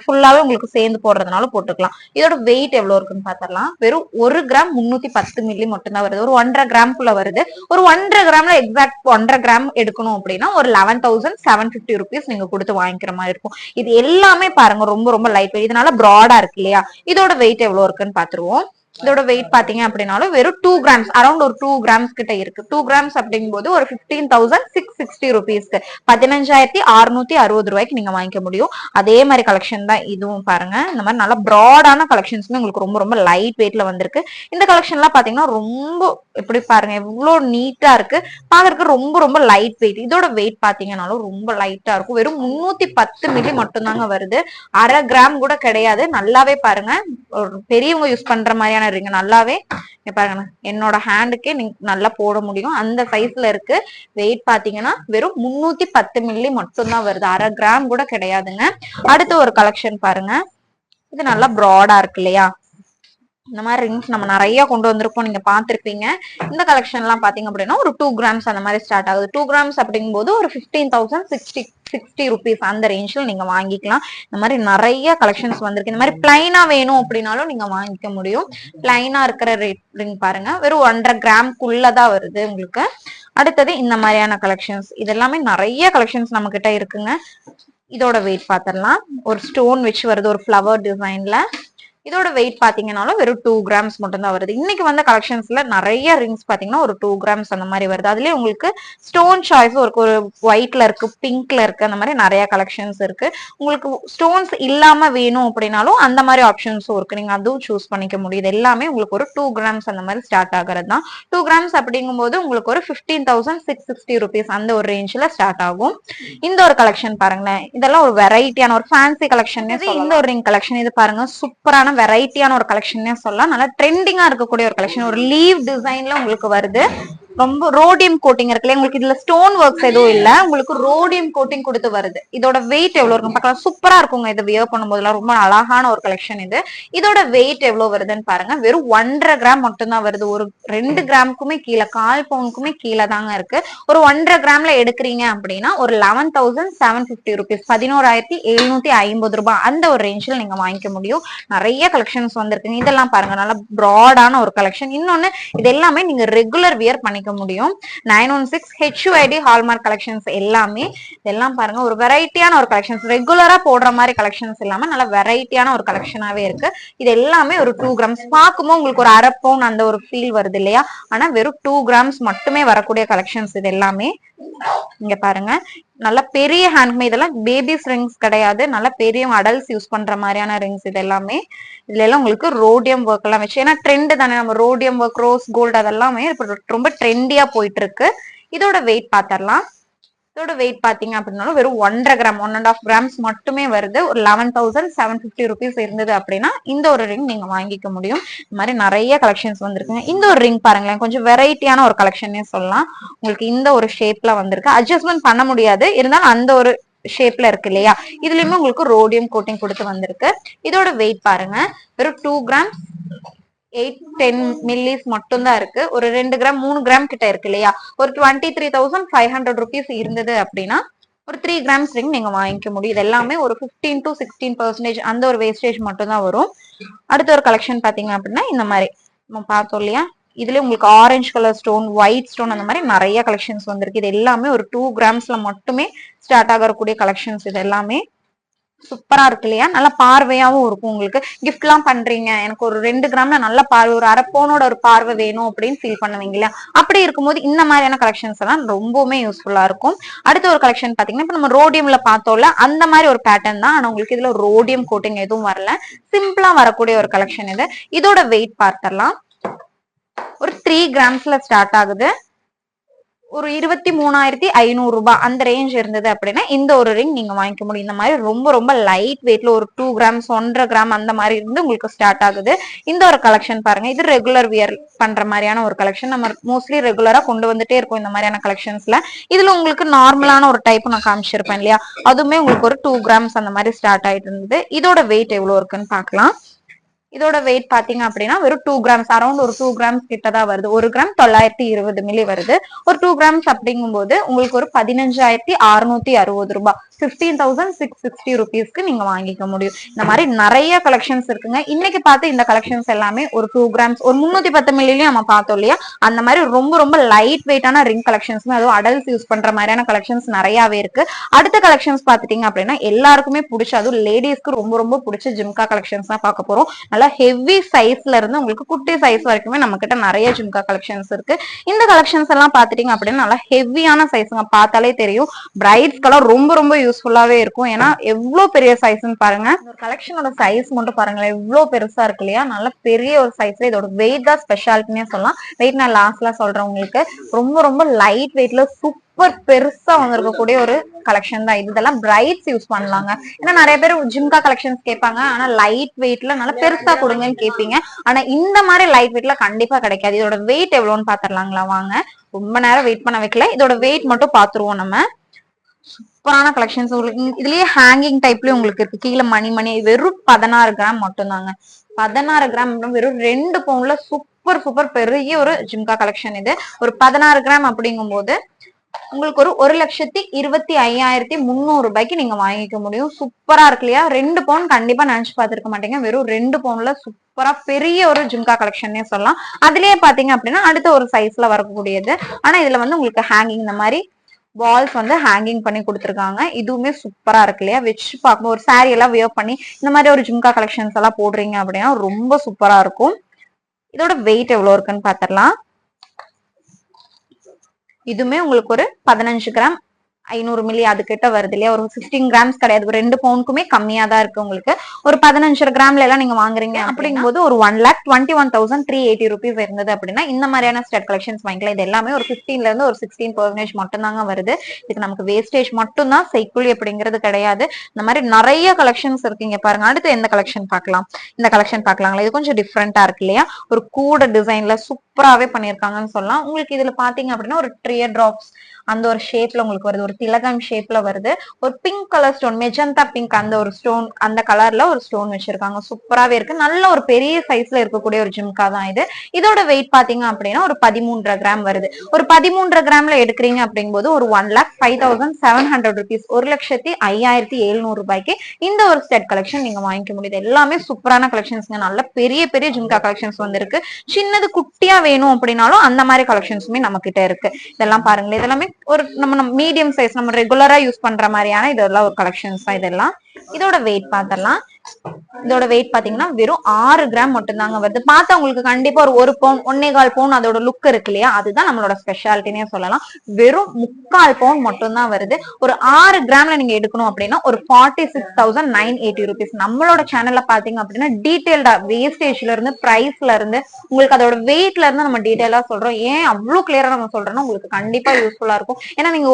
ஃபுல்லாவே உங்களுக்கு சேர்ந்து போடுறதுனால போட்டுக்கலாம். இதோட வெயிட் எவ்வளவு இருக்குன்னு பாத்திரலாம். வெறும் 1 கிராம் 310 மில்லி மட்டும் தான் வருது. ஒரு 1.5 கிராம்குள்ள வருது. ஒரு 1.5 கிராம்ல எக்ஸாக்ட் 1.5 கிராம் எடுக்கணும் அப்படின்னா ஒரு 11,750 ருபீஸ் நீங்க கொடுத்து வாங்கிக்கிற மாதிரி இருக்கும். இது எல்லாமே பாருங்க ரொம்ப ரொம்ப லைட் வெயிட், இதனால ப்ராடா இருக்கு இல்லையா. இதோட வெயிட் எவ்வளவு இருக்குன்னு பாத்துருவோம். இதோட வெயிட் பாத்தீங்க அப்படின்னாலும் வெறும் 2 கிராம்ஸ், அரௌண்ட் ஒரு 2 கிராம்ஸ் கிட்ட இருக்கு. 2 கிராம்ஸ் அப்படிங்கும் போது ஒரு 15,660 ருபீஸ்க்கு 15,660 ரூபாய்க்கு நீங்க வாங்கிக்க முடியும். அதே மாதிரி கலெக்ஷன் தான் இதுவும் பாருங்க. இந்த மாதிரி நல்ல ப்ராடான கலெக்ஷன்ஸ்மே உங்களுக்கு ரொம்ப ரொம்ப லைட் வெயிட்ல வந்திருக்கு. இந்த கலெக்ஷன் எல்லாம் பாத்தீங்கன்னா ரொம்ப எப்படி பாருங்க எவ்வளவு நீட்டா இருக்கு, பாக்குறதுக்கு ரொம்ப ரொம்ப லைட் வெயிட். இதோட வெயிட் பாத்தீங்கன்னாலும் ரொம்ப லைட்டா இருக்கும். வெறும் 310 மில்லி மட்டும் தாங்க வருது. 1/2 கிராம் கூட கிடையாது. நல்லாவே பாருங்க, பெரியவங்க யூஸ் பண்ற மாதிரியான ரிங். நல்லாவே பாருங்க, என்னோட ஹேண்டுக்கே நீங்க நல்லா போட முடியும் அந்த சைஸ்ல இருக்கு. வெயிட் பாத்தீங்கன்னா வெறும் 310 மில்லி மட்டும் தான் வருது. 1/2 கிராம் கூட கிடையாதுங்க. அடுத்த ஒரு கலெக்ஷன் பாருங்க. இது நல்லா ப்ராடா இருக்கு இல்லையா. இந்த மாதிரி ரிங்ஸ் நம்ம நிறைய கொண்டு வந்திருப்போம், நீங்க பாத்திருப்பீங்க. இந்த கலெக்ஷன் எல்லாம் பாத்தீங்க அப்படின்னா ஒரு 2 கிராம்ஸ் அந்த மாதிரி ஸ்டார்ட் ஆகுது. 2 கிராம்ஸ் அப்படிங்கும் போது ஒரு 15,060 ருபீஸ் அந்த ரேஞ்ச்ல நீங்க வாங்கிக்கலாம். இந்த மாதிரி நிறைய கலெக்ஷன்ஸ் வந்திருக்கு. இந்த மாதிரி பிளைனா வேணும் அப்படின்னாலும் நீங்க வாங்கிக்க முடியும். பிளைனா இருக்கிற ரிங் பாருங்க, வெறும் 1.5 கிராம்குள்ளதான் வருது உங்களுக்கு. அடுத்தது இந்த மாதிரியான கலெக்ஷன்ஸ், இது எல்லாமே நிறைய கலெக்ஷன்ஸ் நம்ம கிட்ட இருக்குங்க. இதோட வெயிட் பாத்திரலாம். ஒரு ஸ்டோன் வச்சு வருது ஒரு ஃபிளவர் டிசைன்ல. இதோட வெயிட் பாத்தீங்கன்னாலும் வெறும் 2 கிராம்ஸ் மட்டும் தான் வருது. இன்னைக்கு வந்த கலெக்ஷன்ஸ்ல நிறைய ரிங்ஸ் பாத்தீங்கன்னா ஒரு 2 கிராம்ஸ் அந்த மாதிரி வருது. அதுலயே உங்களுக்கு ஸ்டோன் சாய்ஸும் இருக்கு, ஒரு ஒயிட்ல இருக்கு, பிங்க்ல இருக்கு, அந்த மாதிரி நிறைய கலெக்ஷன்ஸ் இருக்கு. உங்களுக்கு ஸ்டோன்ஸ் இல்லாம வேணும் அப்படின்னாலும் அந்த மாதிரி ஆப்ஷன்ஸும் இருக்கு, நீங்க அதுவும் சூஸ் பண்ணிக்க முடியுது. எல்லாமே உங்களுக்கு ஒரு 2 கிராம்ஸ் அந்த மாதிரி ஸ்டார்ட் ஆகிறது தான். 2 கிராம்ஸ் அப்படிங்கும் போது உங்களுக்கு ஒரு 15,660 ருபீஸ் அந்த ஒரு ரேஞ்ச்ல ஸ்டார்ட் ஆகும். இந்த ஒரு கலெக்ஷன் பாருங்களேன், இதெல்லாம் ஒரு வெரைட்டியான ஒரு ஃபேன்சி கலெக்ஷன். இந்த ஒரு ரிங் கலெக்ஷன் இது பாருங்க, சூப்பரான வெரைட்டியான ஒரு கலெக்ஷன் சொல்லலாம். நல்லா ட்ரெண்டிங்கா இருக்கக்கூடிய ஒரு கலெக்ஷன். ஒரு லீவ் டிசைன்ல உங்களுக்கு வருது. ரொம்ப ரோடியம் கோட்டிங் இருக்குல்ல, உங்களுக்கு இதுல ஸ்டோன் ஒர்க்ஸ் எதுவும் இல்ல, உங்களுக்கு ரோடியம் கோட்டிங் கொடுத்து வருது. இதோட வெயிட் எவ்வளவு இருக்கும் பார்க்கலாம். சூப்பரா இருக்குங்க இது வியர் பண்ணும்போதுலாம், ரொம்ப அழகான ஒரு கலெக்ஷன் இது. இதோட வெயிட் எவ்வளவு வருதுன்னு பாருங்க, வெறும் 1.5 கிராம் மட்டும் தான் வருது. ஒரு 2 கிராமுக்குமே கீழே, 1/4 பவுனுக்குமே கீழே தாங்க இருக்கு. ஒரு 1.5 கிராம்ல எடுக்கிறீங்க அப்படின்னா ஒரு 11,750 ருபீஸ், 11,750 ரூபாய் அந்த ஒரு ரேஞ்சில் நீங்க வாங்கிக்க முடியும். நிறைய கலெக்ஷன்ஸ் வந்திருக்குங்க. இதெல்லாம் பாருங்க, நல்லா ப்ராடான ஒரு கலெக்ஷன். இன்னொன்னு, இது எல்லாமே நீங்க ரெகுலர் வியர் பண்ணிக்க முடியும். 916 HUID ஹால்மார்க் கலெக்ஷன்ஸ் எல்லாமே. இதெல்லாம் பாருங்க, ஒரு வெரைட்டியான ஒரு கலெக்ஷன்ஸ், ரெகுலரா போடுற மாதிரி கலெக்ஷன்ஸ் இல்லாம நல்ல வெரைட்டியான ஒரு கலெக்ஷனாவே இருக்கு. இது எல்லாமே ஒரு 2 கிராம்ஸ். பார்க்கும்போது உங்களுக்கு ஒரு 1/2 பவுன் அந்த ஒரு ஃபீல் வருது இல்லையா, ஆனா வெறும் 2 கிராம்ஸ் மட்டுமே வரக்கூடிய கலெக்ஷன்ஸ் இது எல்லாமே. இங்க பாருங்க, நல்ல பெரிய ஹேண்ட்மேட், இதெல்லாம் பேபிஸ் ரிங்ஸ் கிடையாது, நல்ல பெரிய அடல்ட்ஸ் யூஸ் பண்ற மாதிரியான ரிங்ஸ் இது எல்லாமே. இதுல எல்லாம் உங்களுக்கு ரோடியம் ஒர்க் எல்லாம் வச்சு, ஏன்னா ட்ரெண்ட் தானே, நம்ம ரோடியம் ஒர்க், ரோஸ் கோல்டு அதெல்லாமே ரொம்ப ட்ரெண்டியா போயிட்டு இருக்கு. இதோட வெயிட் பாத்திரலாம். இதோட வெயிட் பாத்தீங்க அப்படின்னாலும் வெறும் 1.5 கிராம், 1.5 கிராம்ஸ் மட்டுமே வருது. ஒரு 11,750 ருபீஸ் இருந்தது அப்படின்னா இந்த ஒரு ரிங் நீங்க வாங்கிக்க முடியும். இந்த மாதிரி நிறைய கலெக்ஷன்ஸ் வந்திருக்குங்க. இந்த ஒரு ரிங் பாருங்களேன், கொஞ்சம் வெரைட்டியான ஒரு கலெக்ஷனே சொல்லலாம். உங்களுக்கு இந்த ஒரு ஷேப்ல வந்திருக்கு, அட்ஜஸ்ட்மெண்ட் பண்ண முடியாது, இருந்தாலும் அந்த ஒரு ஷேப்ல இருக்கு இல்லையா, இதுலயுமே உங்களுக்கு ரோடியம் கோட்டிங் கொடுத்து வந்திருக்கு. இதோட வெயிட் பாருங்க, வெறும் 2 கிராம் 810 மில்லிஸ் மட்டும் தான் இருக்கு. ஒரு 2 கிராம் 3 கிராம் கிட்ட இருக்கு இல்லையா, ஒரு 23,500 ருபீஸ் இருந்தது அப்படின்னா ஒரு 3 கிராம்ஸ் ரிங் நீங்க வாங்கிக்க முடியும். இது எல்லாமே ஒரு 15 to 16% அந்த ஒரு வேஸ்டேஜ் மட்டும் தான் வரும். அடுத்த ஒரு கலெக்ஷன் பாத்தீங்க அப்படின்னா இந்த மாதிரி நம்ம பார்த்தோம் இல்லையா, இதுல உங்களுக்கு orange colour stone, white stone, அந்த மாதிரி நிறைய கலெக்ஷன்ஸ் வந்திருக்கு. இது எல்லாமே ஒரு 2 கிராம்ஸ்ல மட்டுமே ஸ்டார்ட் ஆகக்கூடிய கலெக்ஷன்ஸ். இது எல்லாமே சூப்பரா இருக்கு இல்லையா, நல்ல பார்வையாவும் இருக்கும். உங்களுக்கு கிஃப்ட் எல்லாம் பண்றீங்க, எனக்கு ஒரு 2 கிராம்ல நல்ல பார்வை, ஒரு 1/2 பவுனோட ஒரு பார்வை வேணும் அப்படின்னு ஃபீல் பண்ணுவீங்க இல்லையா, அப்படி இருக்கும்போது இந்த மாதிரியான கலெக்ஷன்ஸ் எல்லாம் ரொம்பவுமே யூஸ்ஃபுல்லா இருக்கும். அடுத்த ஒரு கலெக்ஷன் பாத்தீங்கன்னா, இப்ப நம்ம ரோடியம்ல பார்த்தோம்ல அந்த மாதிரி ஒரு பேட்டர்ன் தான், ஆனா உங்களுக்கு இதுல ரோடியம் கோட்டிங் எதுவும் வரல, சிம்பிளா வரக்கூடிய ஒரு கலெக்ஷன் இது. இதோட வெயிட் பார்த்தரலாம். ஒரு 3 கிராம்ஸ்ல ஸ்டார்ட் ஆகுது. ஒரு 23,500 ரூபாய் அந்த ரேஞ்ச் இருந்தது அப்படின்னா இந்த ஒரு ரிங் நீங்க வாங்கிக்க முடியும். இந்த மாதிரி ரொம்ப ரொம்ப லைட் வெயிட்ல ஒரு 2 கிராம்ஸ் 1.5 கிராம் அந்த மாதிரி இருந்து உங்களுக்கு ஸ்டார்ட் ஆகுது. இந்த ஒரு கலெக்ஷன் பாருங்க, இது ரெகுலர் வியர் பண்ற மாதிரியான ஒரு கலெக்ஷன். நம்ம மோஸ்ட்லி ரெகுலரா கொண்டு வந்துட்டே இருக்கும் இந்த மாதிரியான கலெக்ஷன்ஸ்ல. இதுல உங்களுக்கு நார்மலான ஒரு டைப் நான் காமிச்சிருப்பேன் இல்லையா, அதுவுமே உங்களுக்கு ஒரு 2 கிராம்ஸ் அந்த மாதிரி ஸ்டார்ட் ஆயிட்டு இருந்தது. இதோட வெயிட் எவ்வளவு இருக்குன்னு பாக்கலாம். இதோட வெயிட் பாத்தீங்க அப்படின்னா வெறும் 2 கிராம்ஸ், அரௌண்ட் ஒரு 2 கிராம்ஸ் கிட்டதான் வருது. 1 கிராம் 920 மில்லி வருது. ஒரு 2 கிராம்ஸ் அப்படிங்கும் போது உங்களுக்கு ஒரு 15,660 ரூபாய், 15,660 ருபீஸ்க்கு நீங்க வாங்கிக்க முடியும். இந்த மாதிரி நிறைய கலெக்ஷன்ஸ் இருக்குங்க. இன்னைக்கு பார்த்து இந்த கலெக்ஷன்ஸ் எல்லாமே ஒரு 2 கிராம்ஸ், ஒரு 310 மில்லிலையும் நம்ம பார்த்தோம் இல்லையா, அந்த மாதிரி ரொம்ப ரொம்ப லைட் வெயிட்டான ரிங் கலெக்ஷன்ஸ், அதுவும் அடல்ட்ஸ் யூஸ் பண்ற மாதிரியான கலெக்ஷன்ஸ் நிறையவே இருக்கு. அடுத்த கலெக்ஷன்ஸ் பாத்துட்டீங்க அப்படின்னா எல்லாருக்குமே பிடிச்ச, அதுவும் லேடிஸ்க்கு ரொம்ப ரொம்ப பிடிச்ச ஜிம்கா கலெக்ஷன்ஸ் தான் பார்க்க போறோம். நல்லா ஹெவி சைஸ்ல இருந்து உங்களுக்கு குட்டி சைஸ் வரைக்குமே நம்ம கிட்ட நிறைய ஜிம்கா கலெக்ஷன்ஸ் இருக்கு. இந்த கலெக்ஷன்ஸ் எல்லாம் பாத்துட்டீங்க அப்படின்னா நல்லா ஹெவியான சைஸ்ங்க, பார்த்தாலே தெரியும். பிரைட்ஸ்க்கெல்லாம் ரொம்ப ரொம்ப யூஸ்ஃபுல்லாவே இருக்கும். ஏன்னா எவ்வளவு பெரிய சைஸ்ன்னு பாருங்க. ஒரு கலெக்ஷனோட சைஸ் மட்டும் பாருங்களேன், எவ்வளவு பெருசா இருக்கு இல்லையா, நல்ல பெரிய ஒரு சைஸ்ல. இதோட வெயிட் தான் ஸ்பெஷாலிட்டினே சொல்லலாம். வெயிட் நான் லாஸ்ட்ல சொல்றேன் உங்களுக்கு. ரொம்ப ரொம்ப லைட் வெயிட்ல சூப்பர் பெருசா வந்திருக்கக்கூடிய ஒரு கலெக்ஷன் தான் இது. இதெல்லாம் பிரைட்ஸ் யூஸ் பண்ணலாங்க. ஏன்னா நிறைய பேர் ஜிம்கா கலெக்ஷன்ஸ் கேட்பாங்க, ஆனா லைட் வெயிட்ல நல்லா பெருசா கொடுங்கன்னு கேட்பீங்க. ஆனா இந்த மாதிரி லைட் வெயிட்ல கண்டிப்பா கிடைக்காது. இதோட வெயிட் எவ்வளவுன்னு பாத்துடலாங்களா வாங்க. ரொம்ப நேரம் வெயிட் பண்ண வைக்கல, இதோட வெயிட் மட்டும் பாத்துருவோம் நம்ம. சூப்பரான கலெக்ஷன்ஸ் உங்களுக்கு இதுலயே ஹேங்கிங் டைப்லயும் உங்களுக்கு இருக்கு. கீழே மணி வெறும் 16 கிராம் மட்டும் தாங்க. 16 கிராம் வெறும் 2 பவுன்ல சூப்பர் சூப்பர் பெரிய ஒரு ஜிம்கா கலெக்ஷன் இது. ஒரு 16 கிராம் அப்படிங்கும் போது உங்களுக்கு ஒரு 1,25,300 ரூபாய்க்கு நீங்க வாங்கிக்க முடியும். சூப்பரா இருக்கு இல்லையா? 2 பவுன் கண்டிப்பா நினைச்சு பார்த்திருக்க மாட்டீங்க. வெறும் 2 பவுன்ல சூப்பரா பெரிய ஒரு ஜிம்கா கலெக்ஷன்னே சொல்லலாம். அதுலயே பாத்தீங்க அப்படின்னா அடுத்த ஒரு சைஸ்ல வரக்கூடியது. ஆனா இதுல வந்து உங்களுக்கு ஹேங்கிங் இந்த மாதிரி பால்ஸ் வந்து ஹேங்கிங் பண்ணி கொடுத்துருக்காங்க. இதுவுமே சூப்பரா இருக்கு இல்லையா? வச்சு பார்க்கும்போது ஒரு சாரி எல்லாம் வியர் பண்ணி இந்த மாதிரி ஒரு ஜிம்கா கலெக்ஷன்ஸ் எல்லாம் போடுறீங்க அப்படின்னா ரொம்ப சூப்பரா இருக்கும். இதோட வெயிட் எவ்வளவு இருக்குன்னு பாத்திரலாம். இதுமே உங்களுக்கு ஒரு 15 கிராம் 500 மில்லி அது கிட்ட வருது இல்லையா? ஒரு 16 கிராம்ஸ் கிடையாது. ஒரு 2 பவுனுக்குமே கம்மியா தான் இருக்கு. உங்களுக்கு ஒரு 15 கிராம்ல எல்லாம் நீங்க வாங்குறீங்க அப்படிங்கும்போது ஒரு 1,21,380 ரூபீஸ் இருந்தது அப்படின்னா இந்த மாதிரியான ஸ்டட் கலெக்ஷன்ஸ் வாங்கிக்கலாம். இது எல்லாமே ஒரு 15ல இருந்து ஒரு 16% மட்டும் தாங்க வருது. இதுக்கு நமக்கு வேஸ்டேஜ் மட்டும் தான், செய்கூலி அப்படிங்கிறது கிடையாது. இந்த மாதிரி நிறைய கலெக்ஷன்ஸ் இருக்குங்க பாருங்க. அடுத்து எந்த கலெக்ஷன் பார்க்கலாம்? இந்த கலெக்ஷன் பார்க்கலாங்களா? இது கொஞ்சம் டிஃப்ரெண்டா இருக்கு இல்லையா? ஒரு கூட டிசைன்ல சூப்பராவே பண்ணிருக்காங்கன்னு சொல்லலாம். உங்களுக்கு இதுல பாத்தீங்க அப்படின்னா ஒரு ட்ரியர் டிராப்ஸ் அந்த ஒரு ஷேப்ல உங்களுக்கு வருது. ஒரு திலகம் ஷேப்ல வருது. ஒரு pink colour stone, magenta pink அந்த ஒரு ஸ்டோன், அந்த கலர்ல ஒரு ஸ்டோன் வச்சிருக்காங்க. சூப்பராவே இருக்கு. நல்ல ஒரு பெரிய சைஸ்ல இருக்கக்கூடிய ஒரு ஜிம்கா தான் இது. இதோட வெயிட் பாத்தீங்க அப்படின்னா ஒரு 13.5 கிராம் வருது. ஒரு 13.5 கிராம்ல எடுக்கிறீங்க அப்படிங்கும்போது ஒரு 1,05,700 ரூபீஸ், 1,05,700 ரூபாய்க்கு இந்த ஒரு செட் கலெக்ஷன் நீங்க வாங்கிக்க முடியுது. எல்லாமே சூப்பரான கலெக்ஷன்ஸ்ங்க. நல்ல பெரிய பெரிய ஜிம்கா கலெக்ஷன்ஸ் வந்திருக்கு. சின்னது குட்டியா வேணும் அப்படின்னாலும் அந்த மாதிரி கலெக்ஷன்ஸுமே நம்ம கிட்ட இருக்கு. இதெல்லாம் பாருங்களேன். இதெல்லாமே ஒரு நம்ம மீடியம் சைஸ், நம்ம ரெகுலரா யூஸ் பண்ற மாதிரியான இதெல்லாம் ஒரு கலெக்ஷன்ஸ் தான் இதெல்லாம். இதோட வெயிட் பார்த்தலாம். இதோட வெயிட் பாத்தீங்கன்னா வெறும் 6 கிராம் மட்டும் தாங்க வருது. பார்த்தா உங்களுக்கு கண்டிப்பா ஒரு பவுன் 1.25 பவுன் அதோட லுக் இருக்கு இல்லையா? அதுதான் நம்மளோட ஸ்பெஷாலிட்டினே சொல்லலாம். வெறும் 3/4 பவுன் மட்டும் தான் வருது. ஒரு 6 கிராம்ல நீங்க எடுக்கணும் அப்படின்னா ஒரு 46,980 ரூபீஸ். நம்மளோட சேனல்ல பாத்தீங்க அப்படின்னா டீடைல்டா வேஸ்டேஜ்ல இருந்து பிரைஸ்ல இருந்து உங்களுக்கு அதோட வெயிட்ல இருந்து நம்ம டீடைலா சொல்றோம். ஏன் அவ்வளவு கிளியரா நம்ம சொல்றோம்னா உங்களுக்கு கண்டிப்பா யூஸ்ஃபுல்லா இருக்கும். ஏன்னா நீங்க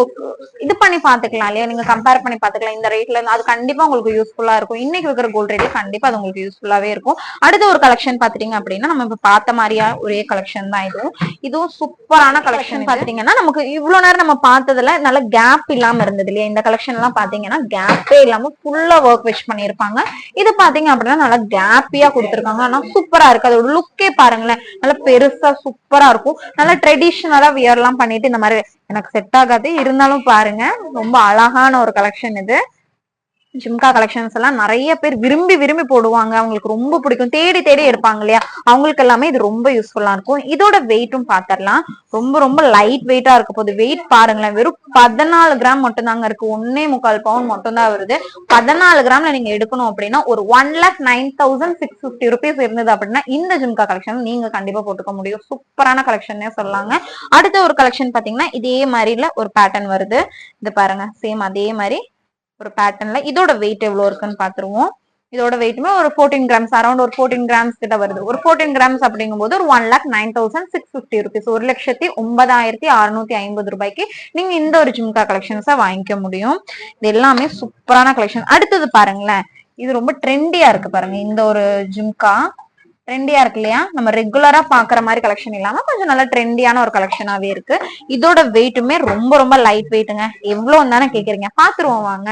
இது பண்ணி பாத்துக்கலாம் இல்லையா? நீங்க கம்பேர் பண்ணி பாத்துக்கலாம் இந்த ரேட்ல இருந்து. அது கண்டிப்பா உங்களுக்கு யூஸ்ஃபுல்லா இருக்கும். இன்னைக்கு இருக்கிற கோல்ட் ரேட்ல கண்டிப்பா அது உங்களுக்கு யூஸ்ஃபுல்லாவே இருக்கும். அடுத்த ஒரு கலெக்ஷன் பாத்தீங்க அப்படின்னா நம்ம இப்ப பார்த்த மாதிரியா ஒரே கலெக்ஷன் தான் இதுவும் சூப்பரான கலெக்ஷன். பாத்தீங்கன்னா நமக்கு இவ்வளவு நேரம் நம்ம பார்த்ததுல நல்ல கேப் இல்லாம இருந்தது இல்லையா? இந்த கலெக்ஷன் எல்லாம் பாத்தீங்கன்னா கேப்பே இல்லாம ஃபுல்லா ஒர்க் வச்சு பண்ணிருப்பாங்க. இது பாத்தீங்க அப்படின்னா நல்லா கேப்பியா கொடுத்துருக்காங்க. ஆனா சூப்பரா இருக்கு. அதோட லுக்கே பாருங்களேன், நல்லா பெருசா சூப்பரா இருக்கும். நல்லா ட்ரெடிஷனலா வியர் எல்லாம் பண்ணிட்டு இந்த மாதிரி எனக்கு செட் ஆகாது, இருந்தாலும் பாருங்க ரொம்ப அழகான ஒரு கலெக்ஷன் இது. ஜிம்கா கலெக்ஷன்ஸ் எல்லாம் நிறைய பேர் விரும்பி விரும்பி போடுவாங்க. அவங்களுக்கு ரொம்ப பிடிக்கும், தேடி தேடி எடுப்பாங்க இல்லையா? அவங்களுக்கு எல்லாமே இது ரொம்ப யூஸ்ஃபுல்லா இருக்கும். இதோட வெயிட்டும் பாத்திரலாம். ரொம்ப ரொம்ப லைட் வெயிட்டா இருக்க போகுது. வெயிட் பாருங்களேன், வெறும் 14 கிராம் மட்டும் தாங்க இருக்கு. 1.25 பவுன் மட்டும் தான் வருது. 14 கிராம்ல நீங்க எடுக்கணும் அப்படின்னா ஒரு 1,09,650 ரூபீஸ் இருந்தது அப்படின்னா இந்த ஜிம்கா கலெக்ஷன் நீங்க கண்டிப்பா போட்டுக்க முடியும். சூப்பரான கலெக்ஷன்னே சொல்லாங்க. அடுத்த ஒரு கலெக்ஷன் பாத்தீங்கன்னா இதே மாதிரில ஒரு பேட்டர்ன் வருது. இது பாருங்க, சேம் அதே மாதிரி ஒரு பேட்டர்ன்ல. இதோட வெயிட் எவ்வளவு இருக்குன்னு பாத்துருவோம். இதோட வெயிட்டுமே ஒரு 14 கிராம்ஸ், அரௌண்ட் ஒரு 14 கிராம்ஸ் கிட்ட வருது. ஒரு 14 கிராம்ஸ் அப்படிங்கும் போது ஒரு 1,09,650 ரூபீஸ், 1,09,650 ரூபாய்க்கு நீங்க இந்த ஒரு ஜிம்கா கலெக்ஷன்ஸை வாங்கிக்க முடியும். இது எல்லாமே சூப்பரான கலெக்ஷன். அடுத்தது பாருங்களேன், இது ரொம்ப ட்ரெண்டியா இருக்கு பாருங்க. இந்த ஒரு ஜிம்கா ட்ரெண்டியா இருக்கு இல்லையா? நம்ம ரெகுலரா பாக்குற மாதிரி கலெக்ஷன் இல்லாம கொஞ்சம் நல்ல ட்ரெண்டியான ஒரு கலெக்ஷனாவே இருக்கு. இதோட வெயிட்டுமே ரொம்ப ரொம்ப லைட் வெயிட்டுங்க. எவ்வளவு தானே கேக்குறீங்க, பாத்துருவோம் வாங்க.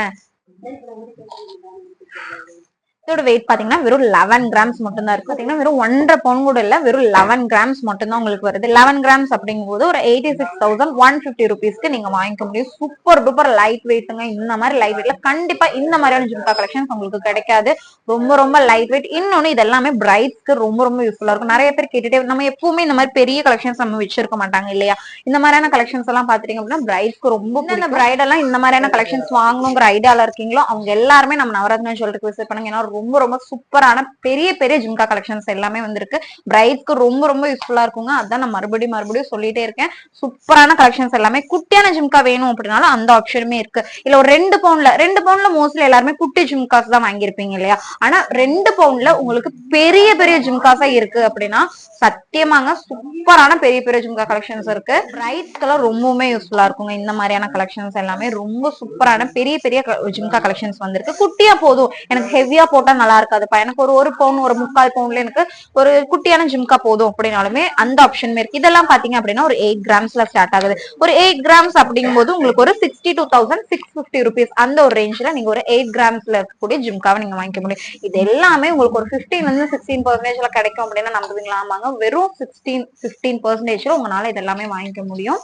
இதோட வெயிட் பாத்தீங்கன்னா வெறும் 11 கிராம்ஸ் மட்டும் தான் இருக்கு. பாத்தீங்கன்னா வெறும் 1.5 பவுன் கூட இல்ல, வெறும் 11 கிராம்ஸ் மட்டும் தான் உங்களுக்கு வருது. 11 கிராம்ஸ் அப்படிங்கும் போது ஒரு 86,150 ரூபீஸ்க்கு நீங்க வாங்கிக்க முடியும். சூப்பர் டூப்பர் லைட் வெயிட்டுங்க. இந்த மாதிரி லைட் வெயிட்ல கண்டிப்பா இந்த மாதிரியான ஜிம்கா கலெக்ஷன்ஸ் உங்களுக்கு கிடைக்காது. ரொம்ப ரொம்ப லைட் வெயிட். இன்னொன்னு இது எல்லாமே பிரைட்ஸ்க்கு ரொம்ப ரொம்ப யூஸ்ஃபுல்லா இருக்கும். நிறைய பேர் கேட்டுட்டே, நம்ம எப்பவுமே இந்த மாதிரி பெரிய கலெக்ஷன்ஸ் நம்ம வச்சிருக்க மாட்டாங்க இல்லையா? இந்த மாதிரியான கலெக்ஷன்ஸ் எல்லாம் பாத்தீங்க அப்படின்னா பிரைட்ஸ்க்கு ரொம்ப. இந்த பிரைட் எல்லாம் இந்த மாதிரியான கலெக்ஷன்ஸ் வாங்கணுங்கிற ஐடியால இருக்கீங்களோ அவங்க எல்லாருமே நம்ம நவரத்னா ஜுவல்லரிக்கு விசிட் பண்ணுங்க. ஏன்னா ரொம்ப ரொம்ப சூப்பரான பெரிய பெரிய ஜிம்கா கலெக்ஷன்ஸ் எல்லாமே வந்திருக்கு. பிரைட்ஸ்க்கு ரொம்ப ரொம்ப யூஸ்ஃபுல்லா இருக்குங்க. அதான் நான் மறுபடியும் சொல்லிட்டே இருக்கேன். சூப்பரான கலெக்ஷன்ஸ் எல்லாமே. குட்டியான ஜிம்கா வேணும் அப்படின்னாலும் அந்த ஆப்ஷனுமே இருக்கு. இல்ல ஒரு 2 பவுன்ல மோஸ்ட்லி எல்லாருமே குட்டி ஜிம்காஸ் தான் வாங்கியிருப்பீங்க இல்லையா? ஆனா 2 பவுன்ல உங்களுக்கு பெரிய பெரிய ஜிம்காஸா இருக்கு அப்படின்னா சத்தியமாங்க சூப்பரான பெரிய பெரிய ஜிம்கா கலெக்ஷன்ஸ் இருக்கு. பிரைட்ஸ்க்கெல்லாம் ரொம்பவுமே யூஸ்ஃபுல்லா இருக்குங்க. இந்த மாதிரியான கலெக்ஷன்ஸ் எல்லாமே ரொம்ப சூப்பரான பெரிய பெரிய ஜிம்கா கலெக்ஷன்ஸ் வந்திருக்கு. குட்டியா போதும் எனக்கு ஹெவியா போட்டு போட்டா நல்லா இருக்காதுப்பா, எனக்கு ஒரு 1 பவுன் ஒரு 3/4 பவுன்ல எனக்கு ஒரு குட்டியான ஜிம்கா போதும் அப்படின்னாலுமே அந்த ஆப்ஷன் இருக்கு. இதெல்லாம் பாத்தீங்க அப்படின்னா ஒரு 8 கிராம்ஸ்ல ஸ்டார்ட் ஆகுது. ஒரு 8 கிராம்ஸ் அப்படிங்கும் போது உங்களுக்கு ஒரு 62,650 ருபீஸ் அந்த ஒரு ரேஞ்ச்ல நீங்க ஒரு 8 கிராம்ஸ்ல இருக்கக்கூடிய ஜிம்காவை நீங்க வாங்கிக்க முடியும். இது எல்லாமே உங்களுக்கு ஒரு 15% கிடைக்கும் அப்படின்னா நம்புவீங்களா? ஆமாங்க, வெறும் 15% உங்களால இதெல்லாமே வாங்கிக்க முடியும்.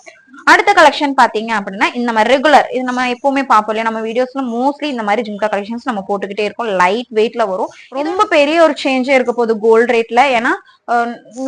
அடுத்த கலெக்ஷன் பாத்தீங்க அப்படின்னா இந்த மாதிரி ரெகுலர், இது நம்ம எப்பவுமே பார்ப்போம் இல்லையா, நம்ம வீடியோஸ்ல மோஸ்ட்லி இந்த மாதிரி ஜிம்கா கலெக்ஷன்ஸ் நம்ம போட்டுக்கிட்டே இருக்கோம். லைட் வெயிட்ல வரும். ரொம்ப பெரிய ஒரு சேஞ்சே இருக்க போகுது கோல்ட் ரேட்ல. ஏன்னா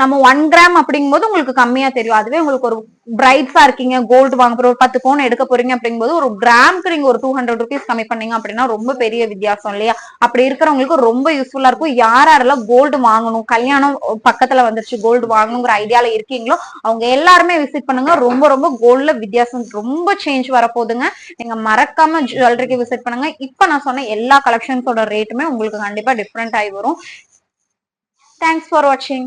நம்ம 1 கிராம் அப்படிங்கும் போது உங்களுக்கு கம்மியா தெரியும். அதுவே உங்களுக்கு ஒரு பிரைட்ஸா இருக்கீங்க, கோல்டு வாங்க போற ஒரு 10 பவுன் எடுக்க போறீங்க அப்படிங்கும்போது ஒரு கிராமுக்கு நீங்க ஒரு 200 ருபீஸ் கம்மி பண்ணீங்க அப்படின்னா ரொம்ப பெரிய வித்தியாசம் இல்லையா? அப்படி இருக்கிறவங்களுக்கு ரொம்ப யூஸ்ஃபுல்லா இருக்கும். யாரெல்லாம் கோல்டு வாங்கணும், கல்யாணம் பக்கத்துல வந்துருச்சு, கோல்டு வாங்கணுங்கிற ஐடியால இருக்கீங்களோ அவங்க எல்லாருமே விசிட் பண்ணுங்க. ரொம்ப ரொம்ப கோல்ட்ல வித்தியாசம் ரொம்ப சேஞ்ச் வரப்போகுதுங்க. நீங்க மறக்காம ஜுவல்லரிக்கு விசிட் பண்ணுங்க. இப்ப நான் சொன்ன எல்லா கலெக்ஷன்ஸோட ரேட்டுமே உங்களுக்கு கண்டிப்பா டிஃப்ரெண்ட் ஆகி வரும். தேங்க்ஸ் ஃபார் வாட்சிங்.